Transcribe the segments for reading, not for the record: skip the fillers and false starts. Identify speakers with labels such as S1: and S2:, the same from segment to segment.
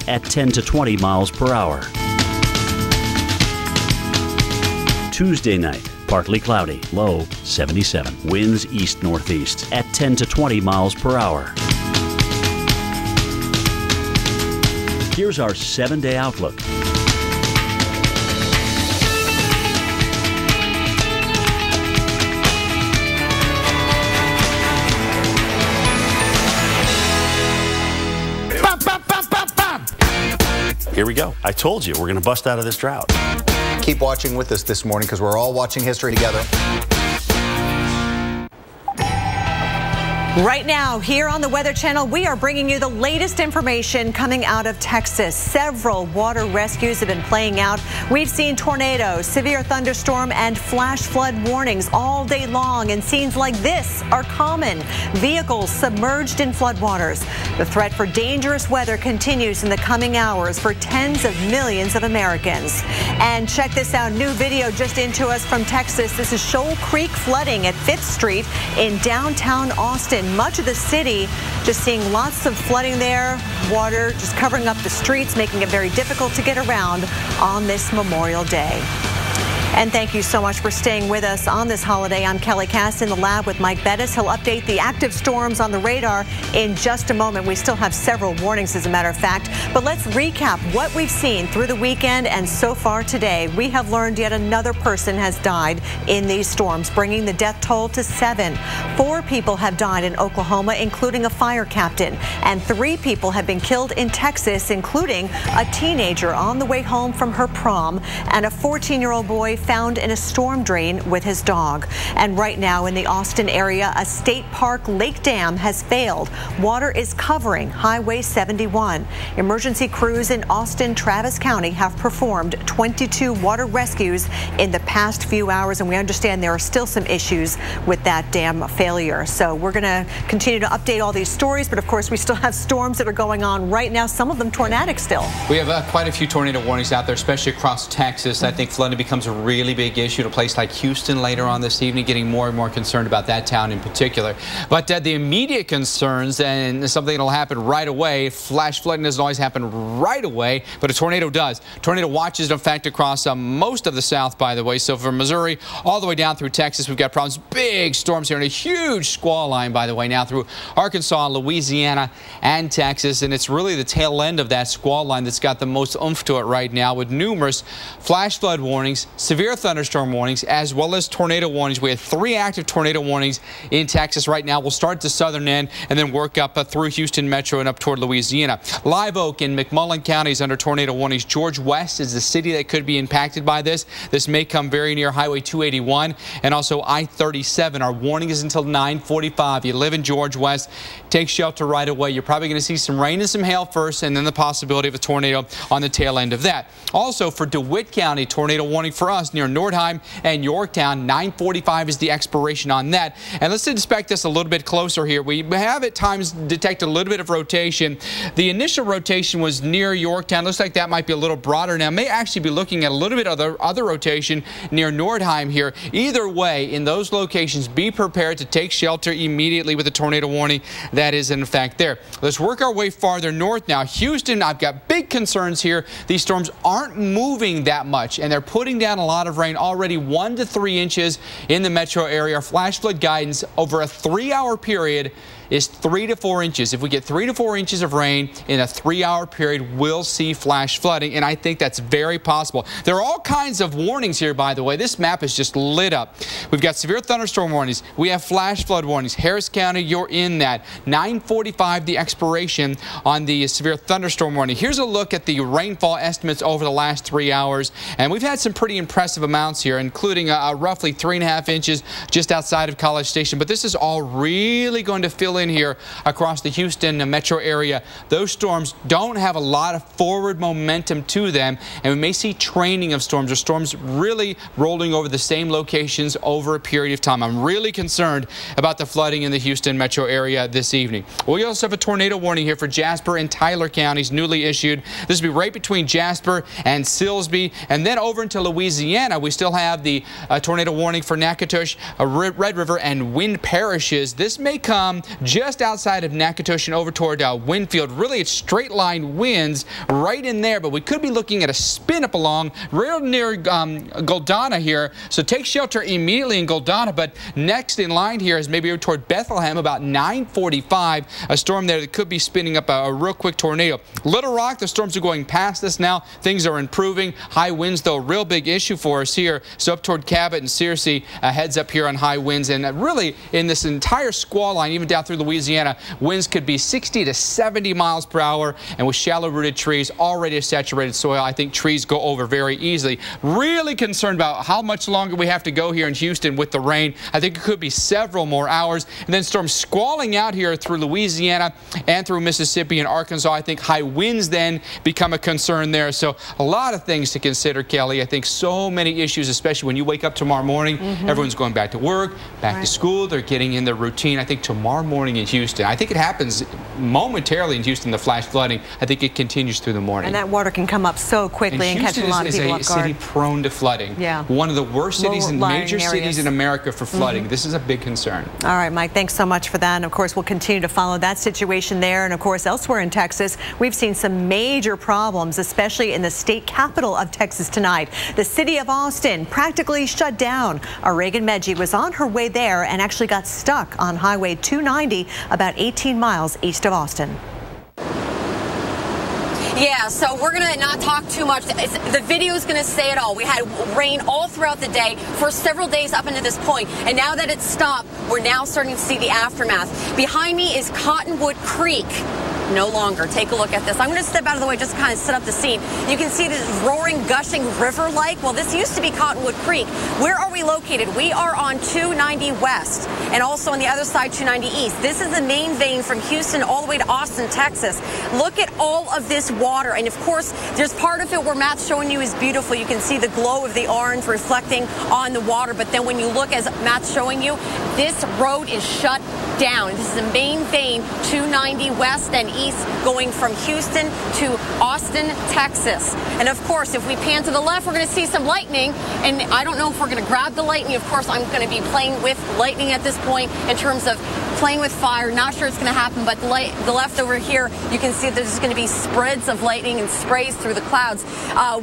S1: at 10 to 20 miles per hour. Tuesday night, partly cloudy, low 77. Winds east-northeast at 10 to 20 miles per hour. Here's our 7-day outlook. Here we go. I told you we're going to bust out of this drought.
S2: Keep watching with us this morning because we're all watching history together.
S3: Right now, here on the Weather Channel, we are bringing you the latest information coming out of Texas. Several water rescues have been playing out. We've seen tornadoes, severe thunderstorm, and flash flood warnings all day long, and scenes like this are common. Vehicles submerged in floodwaters. The threat for dangerous weather continues in the coming hours for tens of millions of Americans. And check this out, new video just into us from Texas. This is Shoal Creek flooding at 5th Street in downtown Austin. Much of the city just seeing lots of flooding there, water just covering up the streets, making it very difficult to get around on this Memorial Day. And thank you so much for staying with us on this holiday. I'm Kelly Cass in the lab with Mike Bettis. He'll update the active storms on the radar in just a moment. We still have several warnings, as a matter of fact. But let's recap what we've seen through the weekend and so far today. We have learned yet another person has died in these storms, bringing the death toll to 7. 4 people have died in Oklahoma, including a fire captain. And 3 people have been killed in Texas, including a teenager on the way home from her prom and a 14-year-old boy found in a storm drain with his dog. And right now in the Austin area, a state park lake dam has failed. Water is covering Highway 71. Emergency crews in Austin, Travis County have performed 22 water rescues in the past few hours, and we understand there are still some issues with that dam failure. So we're going to continue to update all these stories, but of course we still have storms that are going on right now, some of them tornadic still.
S4: We have quite a few tornado warnings out there, especially across Texas. I think flooding becomes a really big issue to a place like Houston later on this evening, getting more and more concerned about that town in particular. But the immediate concerns, and something that'll happen right away, flash flooding doesn't always happen right away, but a tornado does. Tornado watches, in fact, across most of the South, by the way. So from Missouri all the way down through Texas, we've got problems. Big storms here and a huge squall line, by the way, now through Arkansas, Louisiana, and Texas. And it's really the tail end of that squall line that's got the most oomph to it right now, with numerous flash flood warnings, severe thunderstorm warnings, as well as tornado warnings. We had 3 active tornado warnings in Texas right now. We'll start at the southern end and then work up through Houston Metro and up toward Louisiana. Live Oak in McMullen County is under tornado warnings. George West is the city that could be impacted by this. This may come very near Highway 281 and also I-37. Our warning is until 9:45. You live in George West, take shelter right away. You're probably going to see some rain and some hail first, and then the possibility of a tornado on the tail end of that. Also for DeWitt County, tornado warning for us near Nordheim and Yorktown. 9:45 is the expiration on that. And let's inspect this a little bit closer here. We have at times detected a little bit of rotation. The initial rotation was near Yorktown. Looks like that might be a little broader now. May actually be looking at a little bit of other rotation near Nordheim here. Either way, in those locations, be prepared to take shelter immediately with a tornado warning that is in effect there. Let's work our way farther north now. Houston, I've got big concerns here. These storms aren't moving that much, and they're putting down a lot of rain already, 1 to 3 inches in the metro area. Flash flood guidance over a 3-hour period is 3 to 4 inches. If we get 3 to 4 inches of rain in a 3-hour period, we'll see flash flooding, and I think that's very possible. There are all kinds of warnings here, by the way. This map is just lit up. We've got severe thunderstorm warnings. We have flash flood warnings. Harris County, you're in that. 9:45, the expiration on the severe thunderstorm warning. Here's a look at the rainfall estimates over the last 3 hours, and we've had some pretty impressive amounts here, including roughly 3.5 inches just outside of College Station. But this is all really going to fill in here across the Houston metro area. Those storms don't have a lot of forward momentum to them, and we may see training of storms, or storms really rolling over the same locations over a period of time. I'm really concerned about the flooding in the Houston metro area this evening. We also have a tornado warning here for Jasper and Tyler counties, newly issued. This will be right between Jasper and Silsbee, and then over into Louisiana, we still have the tornado warning for Natchitoches, Red River, and Wind parishes. This may come just outside of Natchitoches and over toward Winfield. Really, it's straight line winds right in there, but we could be looking at a spin up along real near Goldana here. So take shelter immediately in Goldana, but next in line here is maybe over toward Bethlehem about 9:45. A storm there that could be spinning up a real quick tornado. Little Rock, the storms are going past us now. Things are improving. High winds, though, a real big issue for us here. So up toward Cabot and Searcy, heads up here on high winds. And really, in this entire squall line, even down through Louisiana, winds could be 60 to 70 miles per hour. And with shallow-rooted trees, already a saturated soil, I think trees go over very easily. Really concerned about how much longer we have to go here in Houston with the rain. I think it could be several more hours. And then storms squalling out here through Louisiana and through Mississippi and Arkansas. I think high winds then become a concern there. So a lot of things to consider, Kelly. I think so many issues, especially when you wake up tomorrow morning. Everyone's going back to work, back to school. They're getting in their routine. I think tomorrow morning in Houston, I think it happens momentarily in Houston, the flash flooding. I think it continues through the morning.
S3: And that water can come up so quickly and catch a lot of people off guard.
S4: Houston is a city prone to flooding.
S3: Yeah.
S4: One of the worst cities and major cities in America for flooding. This is a big concern.
S3: All right, Mike, thanks so much for that. And of course, we'll continue to follow that situation there. And of course, elsewhere in Texas, we've seen some major problems, especially in the state capital of Texas tonight. The city of Austin practically shut down. Our Reagan Medji was on her way there and actually got stuck on Highway 290 about 18 miles east of Austin.
S5: Yeah, so we're going to not talk too much. The video is going to say it all. We had rain all throughout the day for several days up until this point, and now that it's stopped, we're now starting to see the aftermath. Behind me is Cottonwood Creek. No longer. Take a look at this. I'm going to step out of the way just to kind of set up the scene. You can see this roaring, gushing river-like. Well, this used to be Cottonwood Creek. Where are we located? We are on 290 West and also on the other side, 290 East. This is the main vein from Houston all the way to Austin, Texas. Look at all of this water. And, of course, there's part of it where Matt's showing you is beautiful. You can see the glow of the orange reflecting on the water. But then when you look, as Matt's showing you, this road is shut down. This is the main vein, 290 West and East, going from Houston to Austin, Texas. And of course, if we pan to the left, we're going to see some lightning. And I don't know if we're going to grab the lightning. Of course, I'm going to be playing with lightning at this point in terms of playing with fire. Not sure it's going to happen, but the left over here, you can see there's going to be spreads of lightning and sprays through the clouds.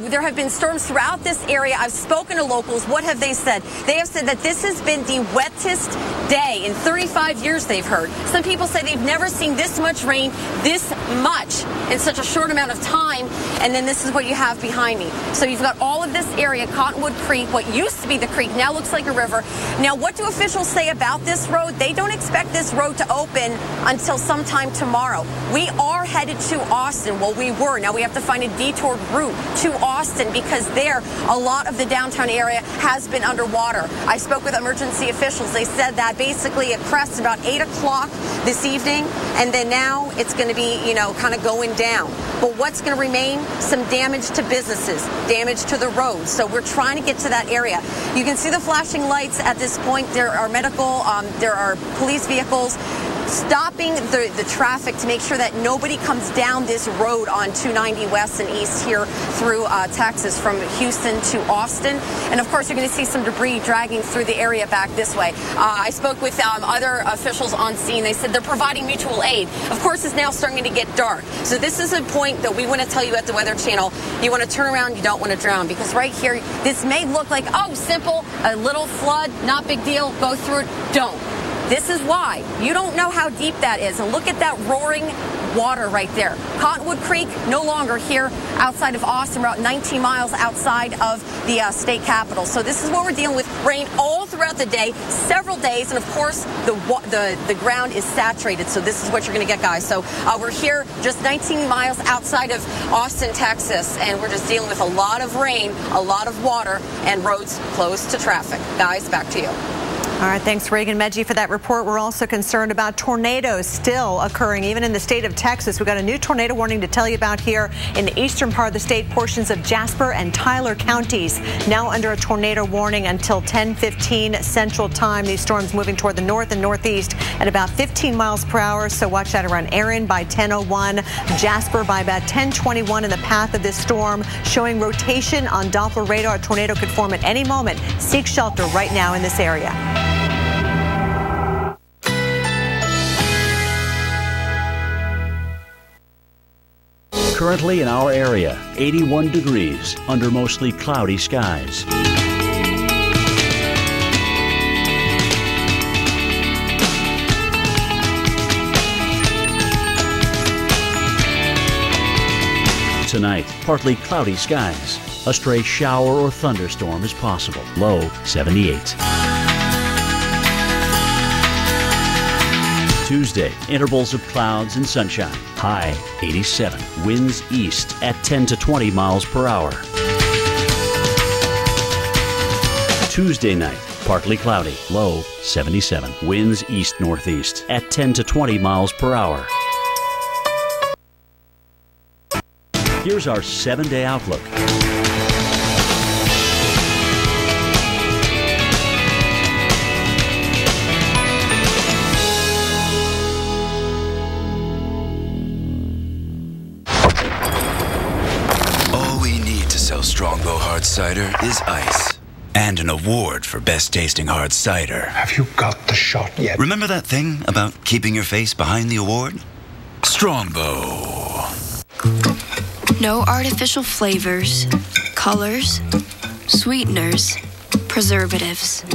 S5: There have been storms throughout this area. I've spoken to locals. What have they said? They have said that this has been the wettest day in 35 years, they've heard. Some people say they've never seen this much rain, this much in such a short amount of time. And then this is what you have behind me. So you've got all of this area, Cottonwood Creek, what used to be the creek, now looks like a river. Now, what do officials say about this road? They don't expect this road to open until sometime tomorrow. We are headed to Austin. Well, we were. Now we have to find a detour route to Austin because there, a lot of the downtown area has been underwater. I spoke with emergency officials. They said that basically it crests about 8 o'clock this evening, and then now it's going to be, kind of going down. But what's going to remain? Some damage to businesses, damage to the roads. So we're trying to get to that area. You can see the flashing lights at this point. There are there are police vehicles stopping the traffic to make sure that nobody comes down this road on 290 West and East here through Texas from Houston to Austin. And of course, you're going to see some debris dragging through the area back this way. I spoke with other officials on scene. They said they're providing mutual aid. Of course, it's now starting to get dark. So this is a point that we want to tell you at the Weather Channel. You want to turn around, you don't want to drown. Because right here, this may look like, oh, simple, a little flood, not big deal, go through it. Don't. This is why. You don't know how deep that is. And look at that roaring water right there. Cottonwood Creek, no longer here outside of Austin. We're about 19 miles outside of the state capital. So this is what we're dealing with. Rain all throughout the day, several days. And of course, the ground is saturated. So this is what you're going to get, guys. So we're here just 19 miles outside of Austin, Texas. And we're just dealing with a lot of rain, a lot of water, and roads closed to traffic. Guys, back to you.
S3: All right, thanks, Reagan Medji, for that report. We're also concerned about tornadoes still occurring, even in the state of Texas. We've got a new tornado warning to tell you about here in the eastern part of the state. Portions of Jasper and Tyler counties now under a tornado warning until 10:15 Central Time. These storms moving toward the north and northeast at about 15 miles per hour. So watch that around Erin by 10:01, Jasper by about 10:21 in the path of this storm, showing rotation on Doppler radar. A tornado could form at any moment. Seek shelter right now in this area.
S1: Currently in our area, 81 degrees under mostly cloudy skies. Tonight, partly cloudy skies. A stray shower or thunderstorm is possible. Low 78. Tuesday, intervals of clouds and sunshine. High 87. Winds east at 10 to 20 miles per hour. Tuesday night, partly cloudy. Low 77. Winds east-northeast at 10 to 20 miles per hour. Here's our 7-day outlook.
S6: All we need to sell Strongbow Hard Cider is ice. And an award for best tasting hard cider.
S7: Have you got the shot yet?
S6: Remember that thing about keeping your face behind the award? Strongbow.
S8: No artificial flavors, colors, sweeteners, preservatives,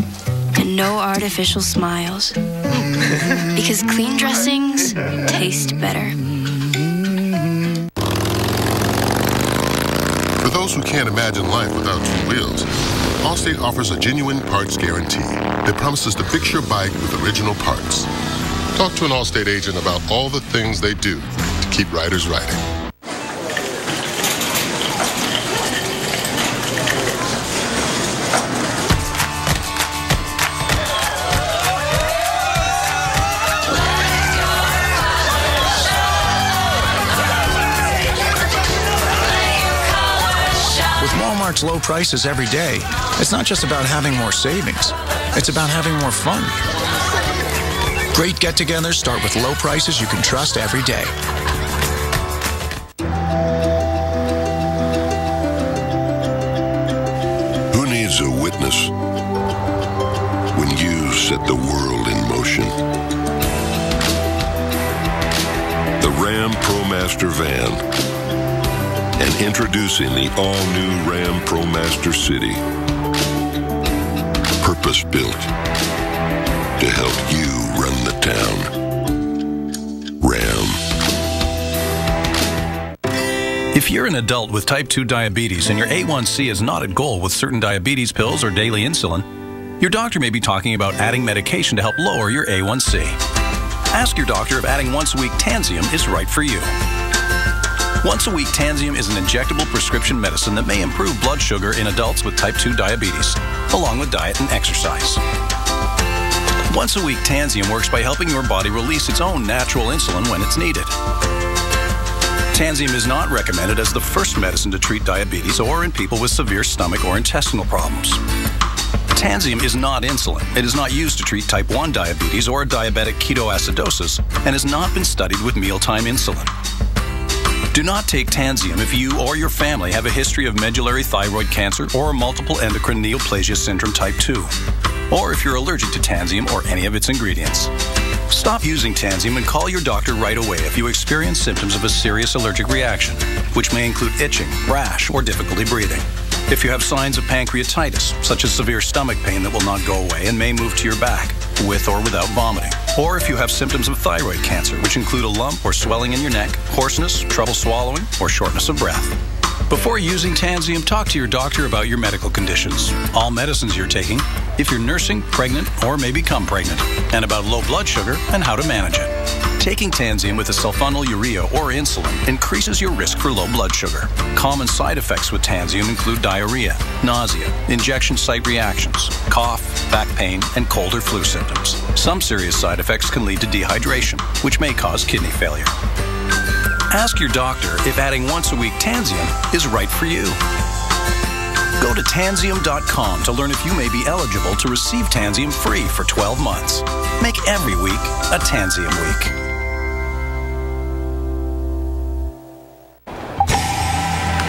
S8: and no artificial smiles. Because clean dressings taste better.
S9: For those who can't imagine life without two wheels, Allstate offers a genuine parts guarantee that promises to fix your bike with original parts. Talk to an Allstate agent about all the things they do to keep riders riding.
S10: Walmart's low prices every day. It's not just about having more savings. It's about having more fun. Great get-togethers start with low prices you can trust every day.
S9: Who needs a witness when you set the world in motion? The Ram ProMaster van. And introducing the all-new Ram ProMaster City. Purpose-built to help you run the town. Ram.
S10: If you're an adult with type 2 diabetes and your A1C is not at goal with certain diabetes pills or daily insulin, your doctor may be talking about adding medication to help lower your A1C. Ask your doctor if adding once-a-week Tanzium is right for you. Once-a-week Tanzium is an injectable prescription medicine that may improve blood sugar in adults with type 2 diabetes, along with diet and exercise. Once-a-week Tanzium works by helping your body release its own natural insulin when it's needed. Tanzium is not recommended as the first medicine to treat diabetes or in people with severe stomach or intestinal problems. Tanzium is not insulin. It is not used to treat type 1 diabetes or diabetic ketoacidosis and has not been studied with mealtime insulin. Do not take Tanzium if you or your family have a history of medullary thyroid cancer or multiple endocrine neoplasia syndrome type 2, or if you're allergic to Tanzium or any of its ingredients. Stop using Tanzium and call your doctor right away if you experience symptoms of a serious allergic reaction, which may include itching, rash, or difficulty breathing. If you have signs of pancreatitis, such as severe stomach pain that will not go away and may move to your back, with or without vomiting. Or if you have symptoms of thyroid cancer, which include a lump or swelling in your neck, hoarseness, trouble swallowing, or shortness of breath. Before using Tanzium, talk to your doctor about your medical conditions, all medicines you're taking, if you're nursing, pregnant, or may become pregnant, and about low blood sugar and how to manage it. Taking Tanzium with a sulfonylurea or insulin increases your risk for low blood sugar. Common side effects with Tanzium include diarrhea, nausea, injection site reactions, cough, back pain, and cold or flu symptoms. Some serious side effects can lead to dehydration, which may cause kidney failure. Ask your doctor if adding once-a-week Tanzium is right for you. Go to Tanzium.com to learn if you may be eligible to receive Tanzium free for 12 months. Make every week a Tanzium week.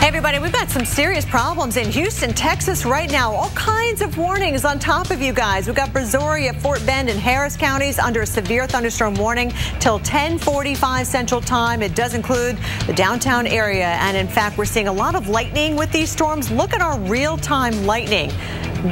S3: Hey everybody. We've got some serious problems in Houston, Texas right now. All kinds of warnings on top of you guys. We've got Brazoria, Fort Bend, and Harris counties under a severe thunderstorm warning till 10:45 Central Time. It does include the downtown area. And in fact, we're seeing a lot of lightning with these storms. Look at our real-time lightning.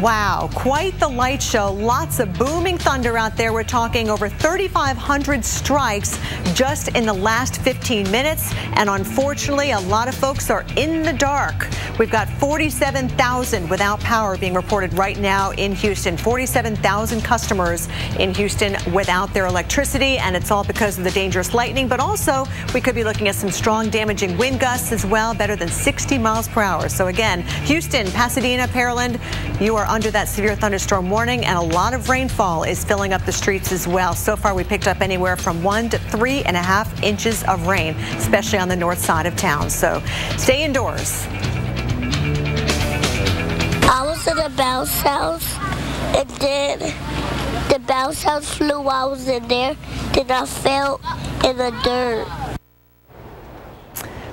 S3: Wow, quite the light show. Lots of booming thunder out there. We're talking over 3,500 strikes just in the last 15 minutes. And unfortunately, a lot of folks are in the dark. We've got 47,000 without power being reported right now in Houston. 47,000 customers in Houston without their electricity. And it's all because of the dangerous lightning. But also, we could be looking at some strong damaging wind gusts as well, better than 60 miles per hour. So again, Houston, Pasadena, Pearland, you are under that severe thunderstorm warning, and a lot of rainfall is filling up the streets as well. So far, we picked up anywhere from 1 to 3.5 inches of rain, especially on the north side of town. So stay indoors.
S11: I was in a bounce house, and then the bounce house flew while I was in there. Then I fell in the dirt.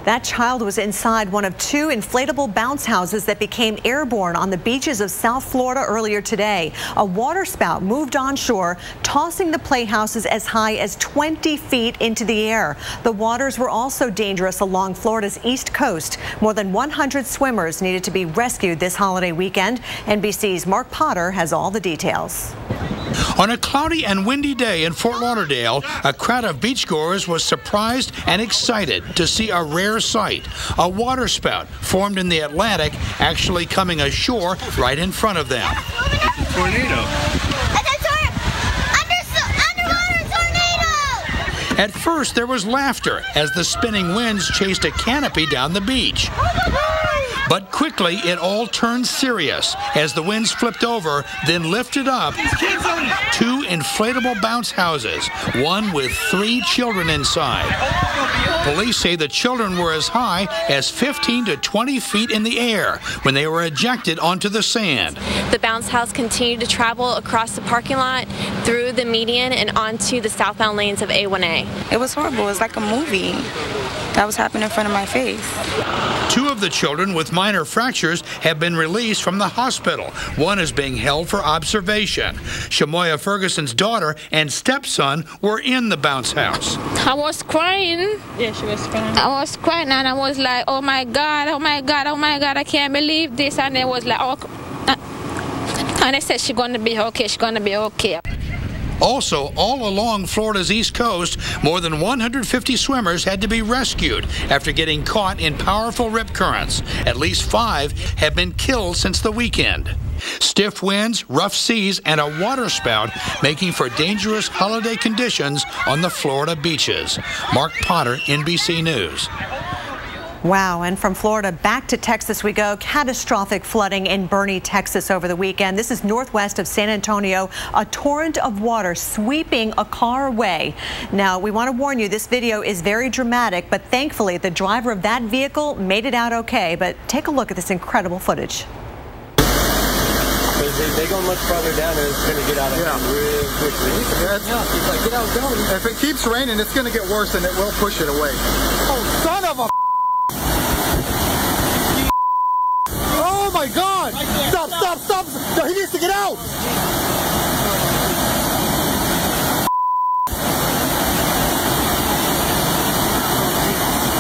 S3: That child was inside one of 2 inflatable bounce houses that became airborne on the beaches of South Florida earlier today. A waterspout moved onshore, tossing the playhouses as high as 20 feet into the air. The waters were also dangerous along Florida's east coast. More than 100 swimmers needed to be rescued this holiday weekend. NBC's Mark Potter has all the details.
S12: On a cloudy and windy day in Fort Lauderdale, a crowd of beachgoers was surprised and excited to see a rare sight. A waterspout formed in the Atlantic actually coming ashore right in front of them.
S11: Tornado. Underwater tornado!
S12: At first, there was laughter as the spinning winds chased a canopy down the beach. But quickly, it all turned serious as the winds flipped over, then lifted up 2 inflatable bounce houses, one with 3 children inside. Police say the children were as high as 15 to 20 feet in the air when they were ejected onto the sand.
S13: The bounce house continued to travel across the parking lot, through the median, and onto the southbound lanes of A1A.
S14: It was horrible. It was like a movie that was happening in front of my face.
S12: 2 of the children with minor fractures have been released from the hospital. One is being held for observation. Shamoya Ferguson's daughter and stepson were in the bounce house.
S15: I was crying.
S14: Yeah, she was crying.
S15: I was crying and I was like, oh my God, oh my God, oh my God, I can't believe this. And it was like, oh, and I said, she's going to be okay, she's going to be okay.
S12: Also, all along Florida's east coast, more than 150 swimmers had to be rescued after getting caught in powerful rip currents. At least 5 have been killed since the weekend. Stiff winds, rough seas, and a waterspout making for dangerous holiday conditions on the Florida beaches. Mark Potter, NBC News.
S3: Wow, and from Florida back to Texas we go. Catastrophic flooding in Boerne, Texas over the weekend. This is northwest of San Antonio. A torrent of water sweeping a car away. Now, we want to warn you, this video is very dramatic, but thankfully the driver of that vehicle made it out okay. But take a look at this incredible footage.
S16: They go much farther down and it's going to get out of hand real quickly.
S2: Get out, if it keeps raining, it's going to get worse and it will push it away. Oh, son of a... Oh my God! Stop, stop, stop! No, he needs to get out!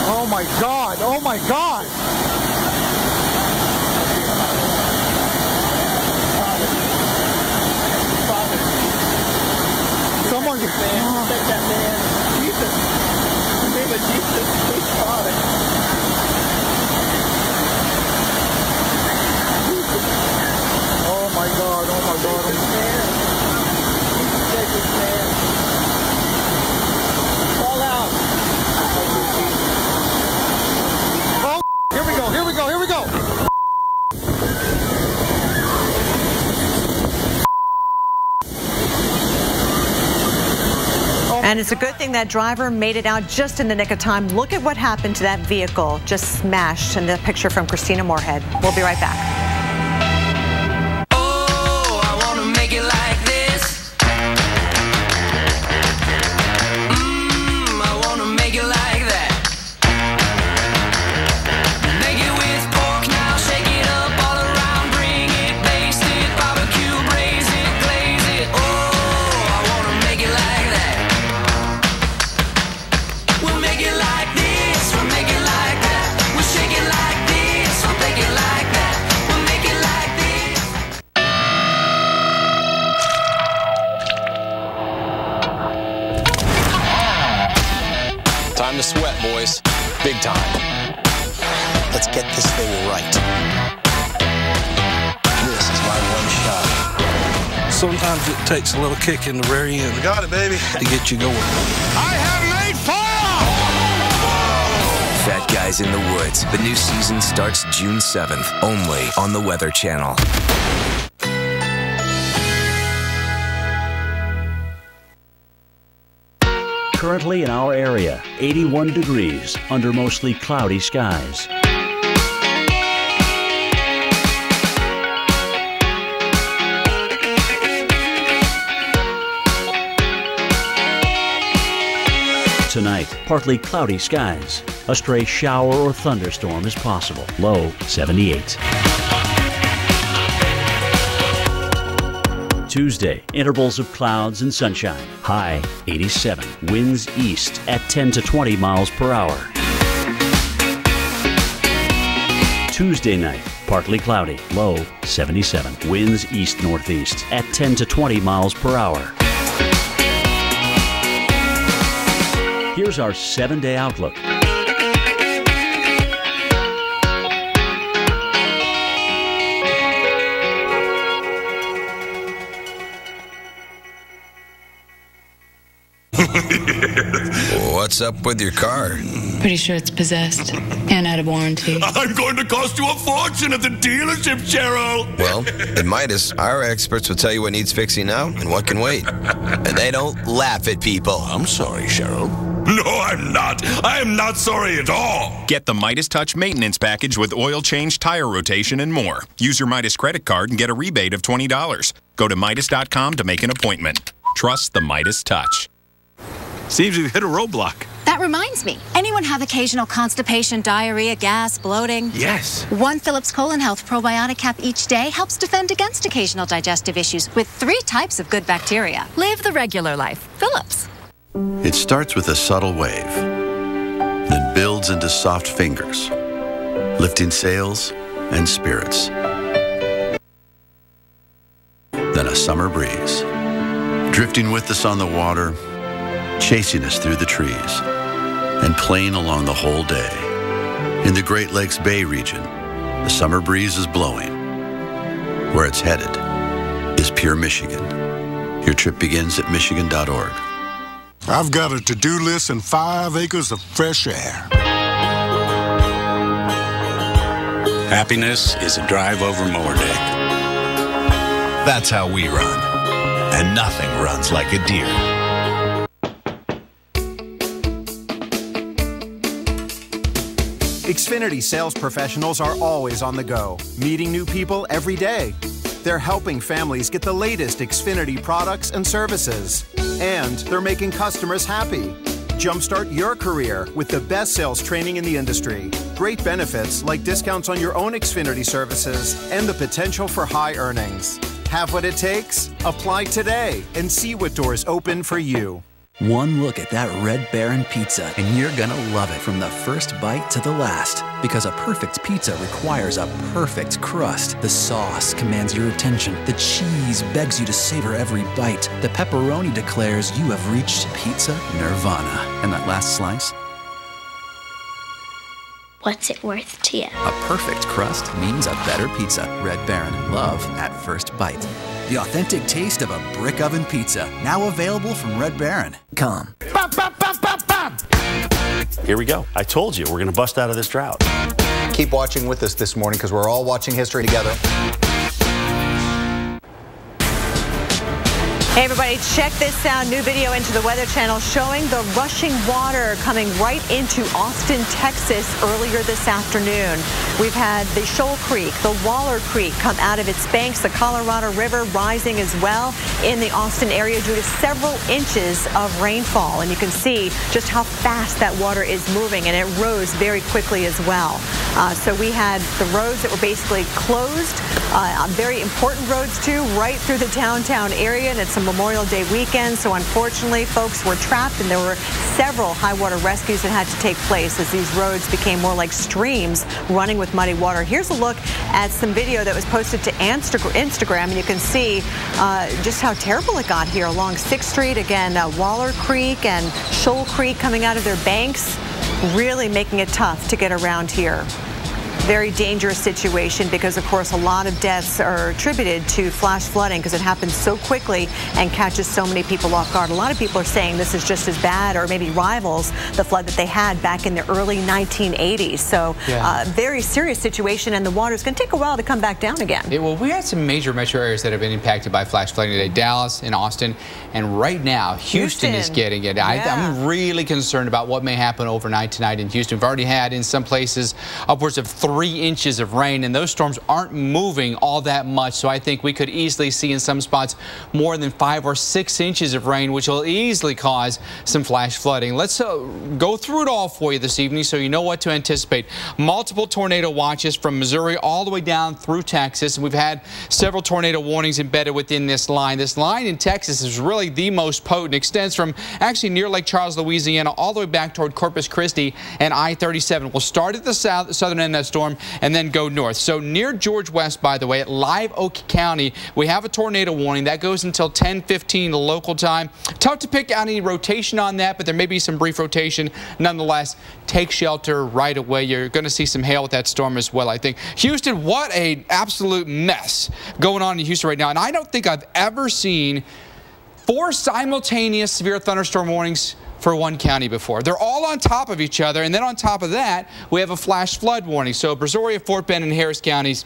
S2: Oh my God! Oh my God! Someone get that man. Jesus. In the name of Jesus, please, Father. Oh my God, oh my God. Fall out. Oh, here we go, here we go, here we go.
S3: And it's a good thing that driver made it out just in the nick of time. Look at what happened to that vehicle, just smashed. And the picture from Christina Moorhead. We'll be right back.
S17: I wanna make it like that. Make it with sweat, boys. Big time. Let's get this thing right. This is my one shot.
S18: Sometimes it takes a little kick in the very end.
S17: We got it, baby.
S18: To get you going.
S17: I have made fire!
S6: Fat Guys in the Woods. The new season starts June 7th, only on the Weather Channel.
S1: Currently in our area, 81 degrees under mostly cloudy skies. Tonight, partly cloudy skies. A stray shower or thunderstorm is possible. Low 78. Tuesday, intervals of clouds and sunshine. High 87. Winds east at 10 to 20 miles per hour. Tuesday night, partly cloudy. Low 77. Winds east-northeast at 10 to 20 miles per hour. Here's our 7-day outlook.
S19: What's up with your car?
S20: Pretty sure it's possessed and out of warranty.
S19: I'm going to cost you a fortune at the dealership, Cheryl. Well, at Midas, our experts will tell you what needs fixing now and what can wait. And they don't laugh at people.
S18: I'm sorry, Cheryl.
S19: No, I'm not. I am not sorry at all.
S21: Get the Midas Touch maintenance package with oil change, tire rotation, and more. Use your Midas credit card and get a rebate of $20. Go to Midas.com to make an appointment. Trust the Midas Touch.
S22: Seems we've hit a roadblock.
S23: That reminds me. Anyone have occasional constipation, diarrhea, gas, bloating?
S22: Yes.
S23: One Philips Colon Health probiotic cap each day helps defend against occasional digestive issues with 3 types of good bacteria. Live the regular life. Philips.
S24: It starts with a subtle wave, then builds into soft fingers, lifting sails and spirits. Then a summer breeze, drifting with us on the water, chasing us through the trees, and playing along the whole day. In the Great Lakes Bay region, the summer breeze is blowing. Where it's headed is pure Michigan. Your trip begins at Michigan.org.
S25: I've got a to-do list and 5 acres of fresh air.
S18: Happiness is a drive over mower deck.
S26: That's how we run. And nothing runs like a deer.
S27: Xfinity sales professionals are always on the go, meeting new people every day. They're helping families get the latest Xfinity products and services. And they're making customers happy. Jumpstart your career with the best sales training in the industry. Great benefits like discounts on your own Xfinity services and the potential for high earnings. Have what it takes? Apply today and see what doors open for you.
S28: One look at that Red Baron pizza and you're gonna love it from the first bite to the last. Because a perfect pizza requires a perfect crust. The sauce commands your attention. The cheese begs you to savor every bite. The pepperoni declares you have reached pizza nirvana. And that last slice?
S11: What's it worth to you?
S28: A perfect crust means a better pizza. Red Baron, love at first bite. The authentic taste of a brick oven pizza. Now available from Red Baron. Come.
S29: Here we go. I told you we're going to bust out of this drought.
S30: Keep watching with us this morning because we're all watching history together.
S3: Hey everybody, check this out. New video into the Weather Channel showing the rushing water coming right into Austin, Texas earlier this afternoon. We've had the Shoal Creek, the Waller Creek come out of its banks, the Colorado River rising as well in the Austin area due to several inches of rainfall. And you can see just how fast that water is moving, and it rose very quickly as well. So we had the roads that were basically closed, very important roads too, right through the downtown area, and it's a Memorial Day weekend, so unfortunately folks were trapped, and there were several high water rescues that had to take place as these roads became more like streams running with muddy water. Here's a look at some video that was posted to Instagram, and you can see just how terrible it got here along 6th Street. Again, Waller Creek and Shoal Creek coming out of their banks. really making it tough to get around here. Very dangerous situation because, of course, a lot of deaths are attributed to flash flooding because it happens so quickly and catches so many people off guard. A lot of people are saying this is just as bad or maybe rivals the flood that they had back in the early 1980s. So very serious situation, and the water's going to take a while to come back down again.
S4: Well, we had some major metro areas that have been impacted by flash flooding today. Dallas and Austin, and right now Houston is getting it. I'm really concerned about what may happen overnight tonight in Houston. We've already had in some places upwards of 3 inches of rain, and those storms aren't moving all that much, so I think we could easily see in some spots more than 5 or 6 inches of rain, which will easily cause some flash flooding. Let's go through it all for you this evening so you know what to anticipate. Multiple tornado watches from Missouri all the way down through Texas, and we've had several tornado warnings embedded within this line. This line in Texas is really the most potent. It extends from actually near Lake Charles, Louisiana, all the way back toward Corpus Christi and I-37. We'll start at the southern end of that storm and then go north. So near George West, by the way, at Live Oak County, we have a tornado warning. That goes until 10:15 local time. Tough to pick out any rotation on that, but there may be some brief rotation. Nonetheless, take shelter right away. You're going to see some hail with that storm as well, I think. Houston, what an absolute mess going on in Houston right now. And I don't think I've ever seen 4 simultaneous severe thunderstorm warnings for one county before. They're all on top of each other, and then on top of that, we have a flash flood warning. So Brazoria, Fort Bend, and Harris counties,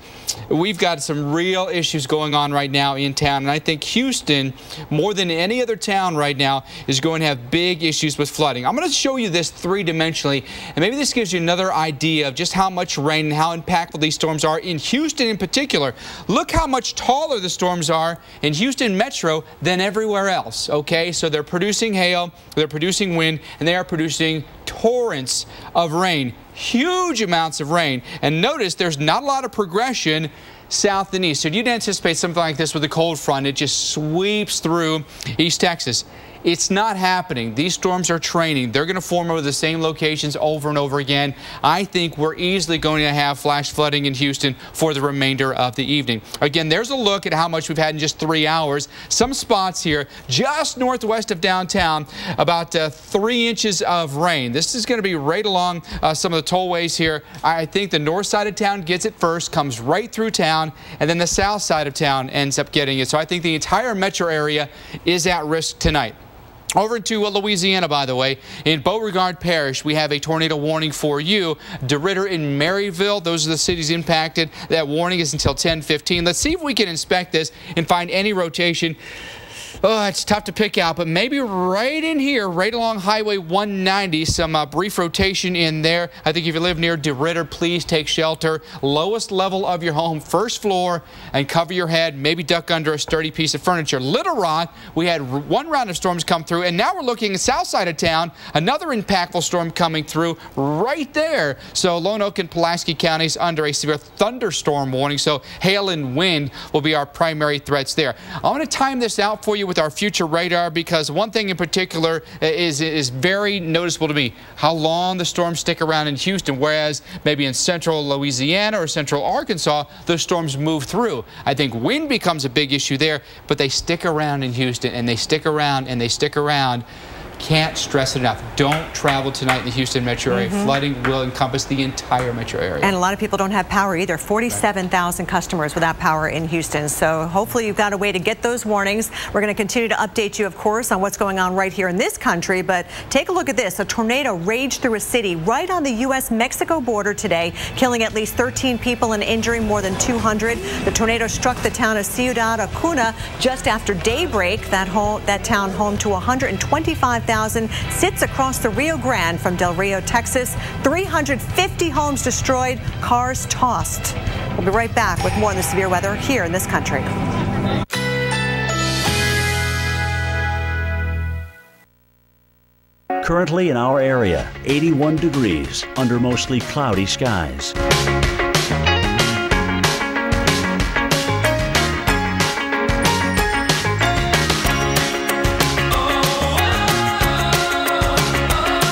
S4: we've got some real issues going on right now in town, and I think Houston, more than any other town right now, is going to have big issues with flooding. I'm going to show you this 3-dimensionally, and maybe this gives you another idea of just how much rain and how impactful these storms are in Houston in particular. Look how much taller the storms are in Houston Metro than everywhere else, okay? So they're producing hail, they're producing wind, and they are producing torrents of rain, huge amounts of rain. And notice there's not a lot of progression south and east. So you'd anticipate something like this with a cold front. It just sweeps through East Texas. It's not happening. These storms are training. They're going to form over the same locations over and over again. I think we're easily going to have flash flooding in Houston for the remainder of the evening. Again, there's a look at how much we've had in just 3 hours. Some spots here just northwest of downtown, about 3 inches of rain. This is going to be right along some of the tollways here. I think the north side of town gets it first, comes right through town, and then the south side of town ends up getting it. So I think the entire metro area is at risk tonight. Over to Louisiana, by the way, in Beauregard Parish, we have a tornado warning for you. DeRidder and Maryville, those are the cities impacted. That warning is until 10:15. Let's see if we can inspect this and find any rotation. Oh, it's tough to pick out, but maybe right in here, right along Highway 190, some brief rotation in there. I think if you live near DeRidder, please take shelter. Lowest level of your home, first floor, and cover your head. Maybe duck under a sturdy piece of furniture. Little Rock, we had 1 round of storms come through, and now we're looking at south side of town. Another impactful storm coming through right there. So Lone Oak and Pulaski counties under a severe thunderstorm warning. So hail and wind will be our primary threats there. I want to time this out for you with our future radar, because one thing in particular is very noticeable to me: how long the storms stick around in Houston, whereas maybe in central Louisiana or central Arkansas, those storms move through. I think wind becomes a big issue there, but they stick around in Houston, and they stick around, and they stick around. Can't stress it enough. Don't travel tonight in the Houston metro area. Flooding will encompass the entire metro area.
S3: And a lot of people don't have power either. 47,000 customers without power in Houston. So hopefully you've got a way to get those warnings. We're going to continue to update you, of course, on what's going on right here in this country. But take a look at this. A tornado raged through a city right on the U.S.-Mexico border today, killing at least 13 people and injuring more than 200. The tornado struck the town of Ciudad Acuna just after daybreak. That town, home to 125,000, sits across the Rio Grande from Del Rio, Texas. 350 homes destroyed, cars tossed. We'll be right back with more on the severe weather here in this country.
S1: Currently in our area, 81 degrees under mostly cloudy skies.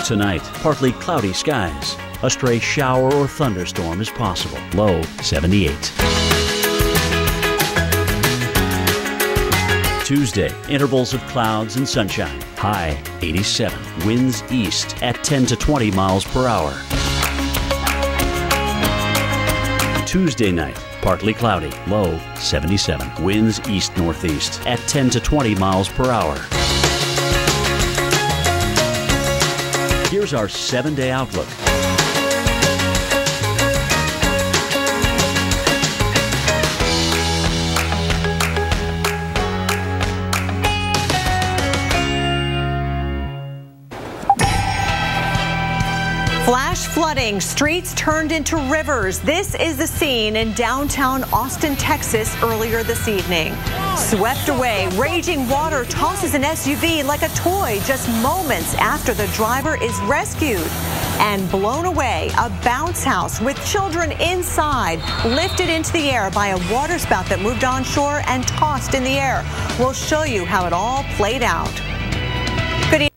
S1: Tonight, partly cloudy skies. A stray shower or thunderstorm is possible. Low 78. Tuesday, intervals of clouds and sunshine. High 87. Winds east at 10 to 20 miles per hour. Tuesday night, partly cloudy. Low 77. Winds east-northeast at 10 to 20 miles per hour. Here's our 7-day outlook.
S3: Flash flooding, streets turned into rivers. This is the scene in downtown Austin, Texas earlier this evening. Swept away, raging water tosses an SUV like a toy just moments after the driver is rescued. And blown away, a bounce house with children inside lifted into the air by a waterspout that moved on shore and tossed in the air. We'll show you how it all played out. Good evening.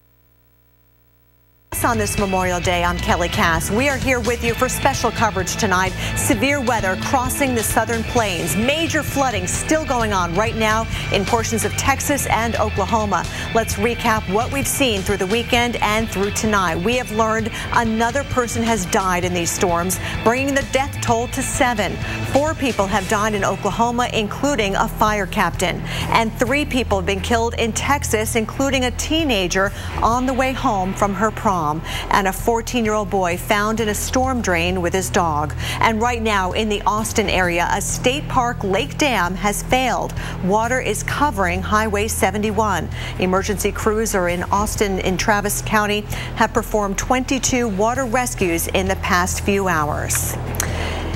S3: On this Memorial Day, I'm Kelly Cass. We are here with you for special coverage tonight. Severe weather crossing the southern plains. Major flooding still going on right now in portions of Texas and Oklahoma. Let's recap what we've seen through the weekend and through tonight. We have learned another person has died in these storms, bringing the death toll to 7. 4 people have died in Oklahoma, including a fire captain. And 3 people have been killed in Texas, including a teenager on the way home from her prom. And a 14-year-old boy found in a storm drain with his dog. And right now in the Austin area, a state park lake dam has failed. Water is covering Highway 71. Emergency crews are in Austin in Travis County have performed 22 water rescues in the past few hours.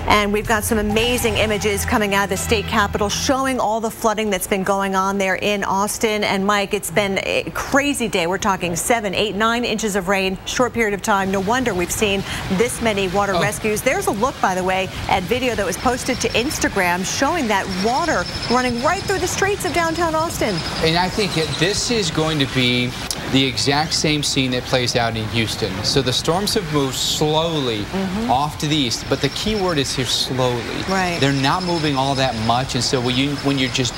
S3: And we've got some amazing images coming out of the state capitol showing all the flooding that's been going on there in Austin. And Mike, it's been a crazy day. We're talking 7, 8, 9 inches of rain, short period of time. No wonder we've seen this many water rescues. There's a look, by the way, at video that was posted to Instagram showing that water running right through the streets of downtown Austin.
S4: And I think this is going to be the exact same scene that plays out in Houston. So the storms have moved slowly off to the east, but the key word is here slowly. Right. They're not moving all that much, and so when you're just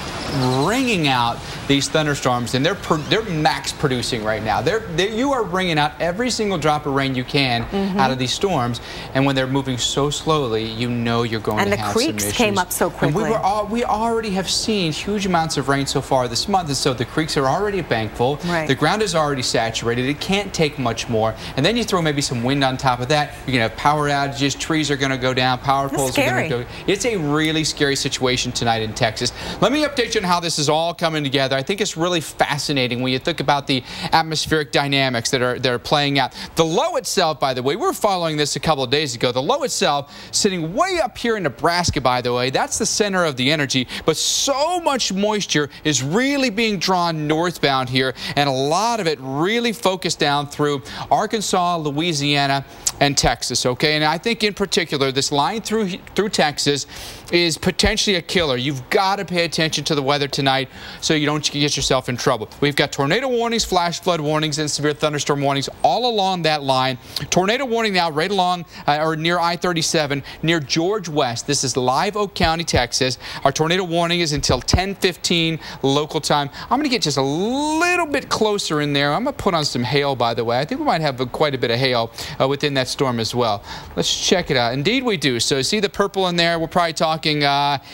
S4: wringing out these thunderstorms, and they're max producing right now. You are wringing out every single drop of rain you can out of these storms, and when they're moving so slowly, you know you're going to have some issues. And the creeks came up so quickly. And we already have seen huge amounts of rain so far this month, and so the creeks are already bankfull. Right. The ground is already saturated. It can't take much more, and then you throw maybe some wind on top of that. You're going to have power outages. Trees are going to go down. Power poles are going to go. It's a really scary situation tonight in Texas. Let me update you on how this is all coming together. I think it's really fascinating when you think about the atmospheric dynamics that are playing out. The low itself, by the way, we were following this a couple of days ago. The low itself sitting way up here in Nebraska, by the way. That's the center of the energy, but so much moisture is really being drawn northbound here, and a lot of it really focused down through Arkansas, Louisiana, and Texas, okay? And I think in particular, this line through Texas is potentially a killer. You've got to pay attention to the weather tonight so you don't get yourself in trouble. We've got tornado warnings, flash flood warnings, and severe thunderstorm warnings all along that line. Tornado warning now right along or near I-37 near George West. This is Live Oak County, Texas. Our tornado warning is until 10:15 local time. I'm going to get just a little bit closer in there. I'm going to put on some hail, by the way. I think we might have quite a bit of hail within that storm as well. Let's check it out. Indeed we do. So see the purple in there? We're probably talking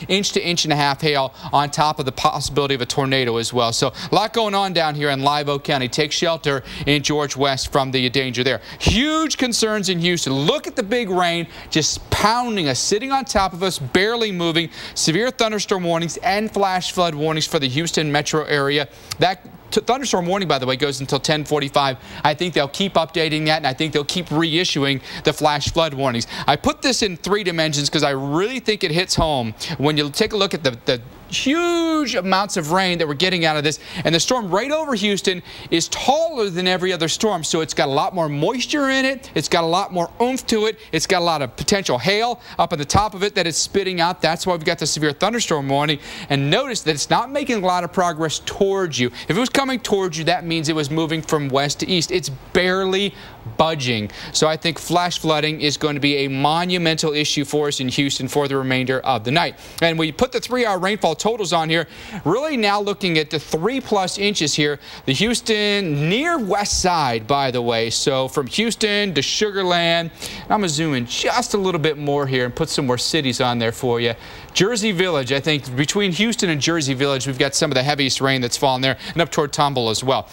S4: inch to inch and a half hail on top of the possibility of a tornado as well. So a lot going on down here in Live Oak County. Take shelter in George West from the danger there. Huge concerns in Houston. Look at the big rain just pounding us, sitting on top of us, barely moving. Severe thunderstorm warnings and flash flood warnings for the Houston metro area. That thunderstorm warning, by the way, goes until 10:45. I think they'll keep updating that, and I think they'll keep reissuing the flash flood warnings. I put this in 3 dimensions because I really think it hits home when you take a look at the huge amounts of rain that we're getting out of this. And the storm right over Houston is taller than every other storm, so it's got a lot more moisture in it. It's got a lot more oomph to it. It's got a lot of potential hail up at the top of it that it's spitting out. That's why we've got the severe thunderstorm warning. And notice that it's not making a lot of progress towards you. If it was coming towards you, that means it was moving from west to east. It's barely budging. So I think flash flooding is going to be a monumental issue for us in Houston for the remainder of the night. And we put the 3-hour rainfall totals on here, really now looking at the 3+ inches here. The Houston near west side, by the way. So from Houston to Sugar Land, I'm going to zoom in just a little bit more here and put some more cities on there for you. Jersey Village, I think between Houston and Jersey Village, we've got some of the heaviest rain that's fallen there, and up toward Tomball as well.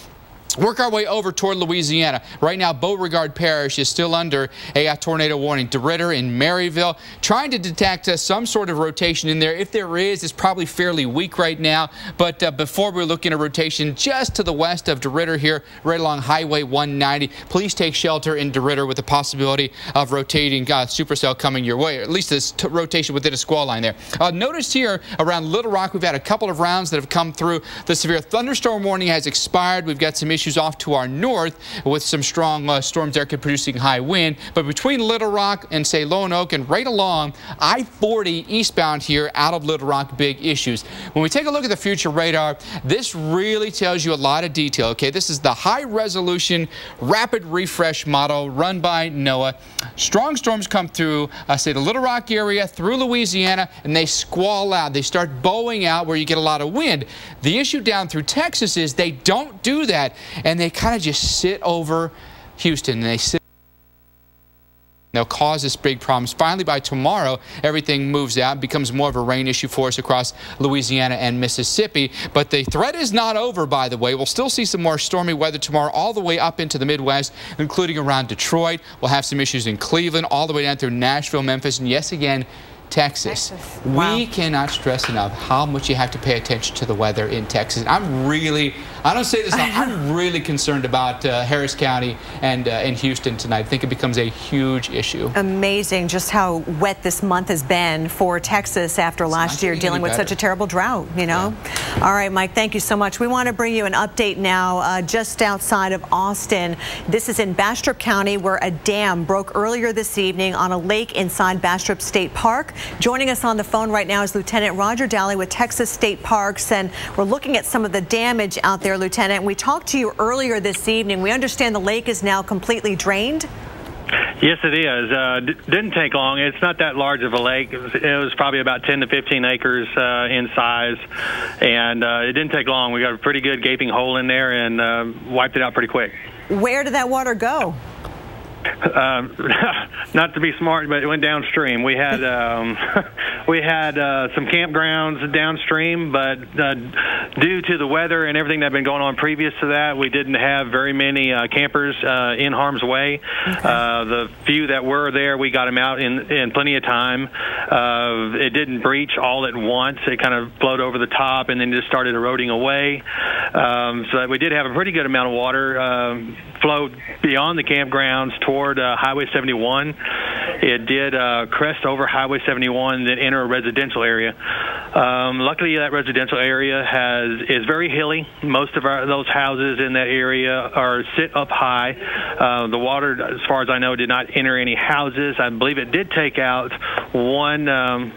S4: Work our way over toward Louisiana. Right now, Beauregard Parish is still under a tornado warning. DeRidder in Maryville, trying to detect some sort of rotation in there. If there is, it's probably fairly weak right now. But before we're looking at a rotation just to the west of DeRidder here, right along Highway 190. Please take shelter in DeRidder with the possibility of rotating supercell coming your way, or at least this rotation within a squall line there. Notice here around Little Rock, we've had a couple of rounds that have come through. The severe thunderstorm warning has expired. We've got some issues off to our north with some strong storms there producing high wind. But between Little Rock and, say, Lone Oak and right along I-40 eastbound here out of Little Rock, big issues. When we take a look at the future radar, this really tells you a lot of detail. Okay, this is the high-resolution rapid refresh model run by NOAA. Strong storms come through, say, the Little Rock area through Louisiana, and they squall out. They start bowing out where you get a lot of wind. The issue down through Texas is they don't do that. And they kind of just sit over Houston. And they sit. They'll cause us big problems. Finally, by tomorrow, everything moves out and becomes more of a rain issue for us across Louisiana and Mississippi. But the threat is not over, by the way. We'll still see some more stormy weather tomorrow all the way up into the Midwest, including around Detroit. We'll have some issues in Cleveland, all the way down through Nashville, Memphis, and yes, again, Texas. Wow. We cannot stress enough how much you have to pay attention to the weather in Texas. I don't say this now, I'm really concerned about Harris County and Houston tonight. I think it becomes a huge issue. Amazing just how wet this month has been for Texas after last year dealing with such a terrible drought, you know? Yeah. All right, Mike, thank you so much. We want to bring you an update now just outside of Austin. This is in Bastrop County, where a dam broke earlier this evening on a lake inside Bastrop State Park. Joining us on the phone right now is Lieutenant Roger Daly with Texas State Parks, and we're looking at some of the damage out there, Lieutenant. We talked to you earlier this evening. We understand the lake is now completely drained.
S5: Yes, it is. Didn't take long. It's not that large of a lake. It was probably about 10 to 15 acres in size, and it didn't take long. We got a pretty good gaping hole in there and wiped it out pretty quick. Where did that water go? Not to be smart, but it went downstream. We had some campgrounds downstream, but due to the weather and everything that had been going on previous to that, we didn't have very many campers in harm's way. Okay. The few that were there, we got them out in plenty of time. It didn't breach all at once. It kind of flowed over the top and then just started eroding away. So we did have a pretty good amount of water flowed beyond the campgrounds toward Highway 71. It did crest over Highway 71, then enter a residential area. Luckily, that residential area is very hilly. Most of those houses in that area sit up high. The water, as far as I know, did not enter any houses. I believe it did take out one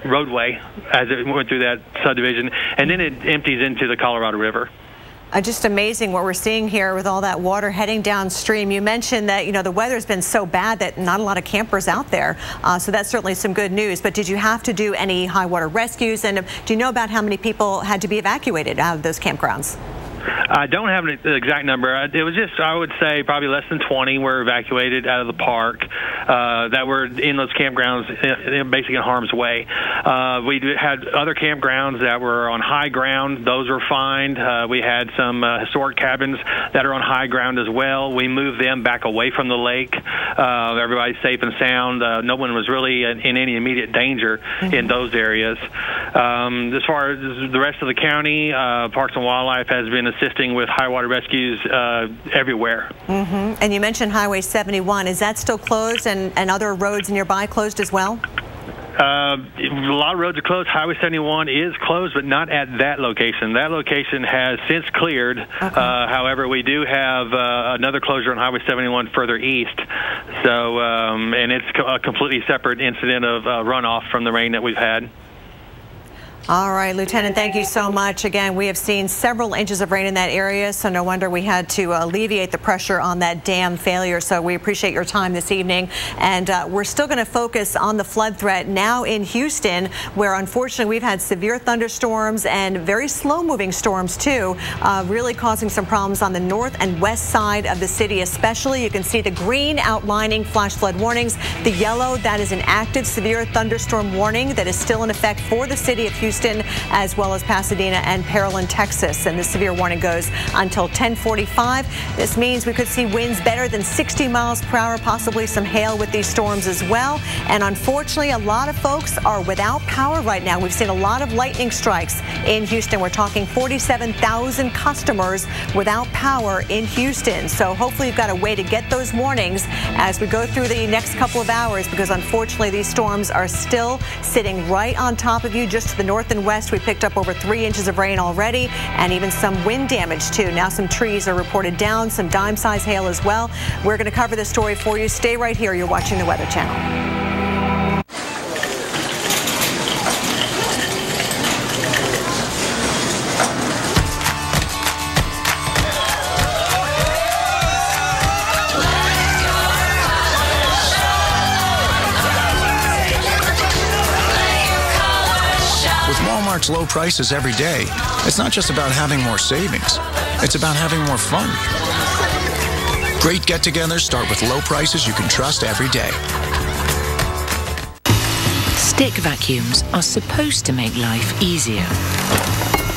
S5: roadway as it went through that subdivision, and then it empties into the Colorado River. Just amazing what we're seeing here with all that water heading downstream. You mentioned that, you know, the weather's been so bad that not a lot of campers out there. So that's certainly some good news. But did you have to do any high water rescues? And do you know about how many people had to be evacuated out of those campgrounds? I don't have an exact number. It was just, I would say, probably less than 20 were evacuated out of the park that were in those campgrounds, basically in harm's way. We had other campgrounds that were on high ground. Those were fine. We had some historic cabins that are on high ground as well. We moved them back away from the lake. Everybody's safe and sound. No one was really in any immediate danger in those areas. As far as the rest of the county, Parks and Wildlife has been assisting with high water rescues everywhere. And you mentioned Highway 71. Is that still closed and other roads nearby closed as well? A lot of roads are closed. Highway 71 is closed, but not at that location. That location has since cleared. Okay. However, we do have another closure on Highway 71 further east. So, and it's a completely separate incident of runoff from the rain that we've had.
S3: All right, Lieutenant, thank you so much. Again, we have seen several inches of rain in that area, so no wonder we had to alleviate the pressure on that dam failure. So we appreciate your time this evening. And we're still going to focus on the flood threat now in Houston, where unfortunately we've had severe thunderstorms and very slow-moving storms too, really causing some problems on the north and west side of the city especially. You can see the green outlining flash flood warnings. The yellow, that is an active severe thunderstorm warning that is still in effect for the city of Houston, as well as Pasadena and Pearland, Texas. And the severe warning goes until 10:45. This means we could see winds better than 60 miles per hour, possibly some hail with these storms as well. And unfortunately, a lot of folks are without power right now. We've seen a lot of lightning strikes in Houston. We're talking 47,000 customers without power in Houston. So hopefully you've got a way to get those warnings as we go through the next couple of hours, because unfortunately these storms are still sitting right on top of you. Just to the north and west, we picked up over 3 inches of rain already, and even some wind damage too. Now some trees are reported down, some dime-size hail as well. We're going to cover this story for you. Stay right here. You're watching the Weather Channel.
S2: Walmart's low prices every day, it's not just about having more savings, it's about having more fun. Great get-togethers start with low prices you can trust every day.
S7: Stick vacuums are supposed to make life easier,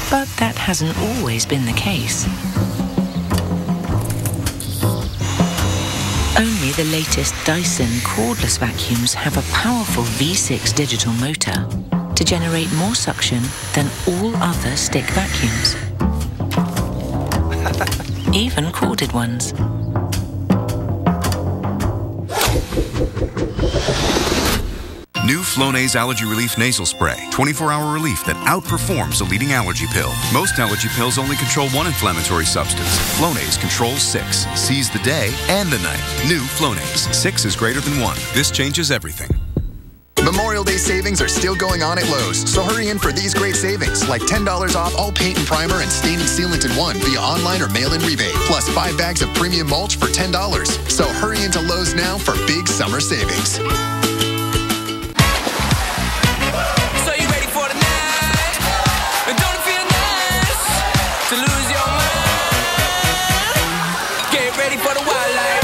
S7: but that hasn't always been the case. Only the latest Dyson cordless vacuums have a powerful V6 digital motor to generate more suction than all other stick vacuums. Even corded ones.
S8: New Flonase Allergy Relief Nasal Spray. 24-hour relief that outperforms a leading allergy pill. Most allergy pills only control one inflammatory substance. Flonase controls 6. Sees the day and the night. New Flonase. 6 is greater than 1. This changes everything.
S9: Memorial Day savings are still going on at Lowe's, so hurry in for these great savings, like $10 off all paint and primer and stain and sealant in one via online or mail-in rebate, plus 5 bags of premium mulch for $10. So hurry into Lowe's now for big summer savings.
S10: So you ready for the night? Don't it feel nice to lose your mind? Get ready for the wildlife.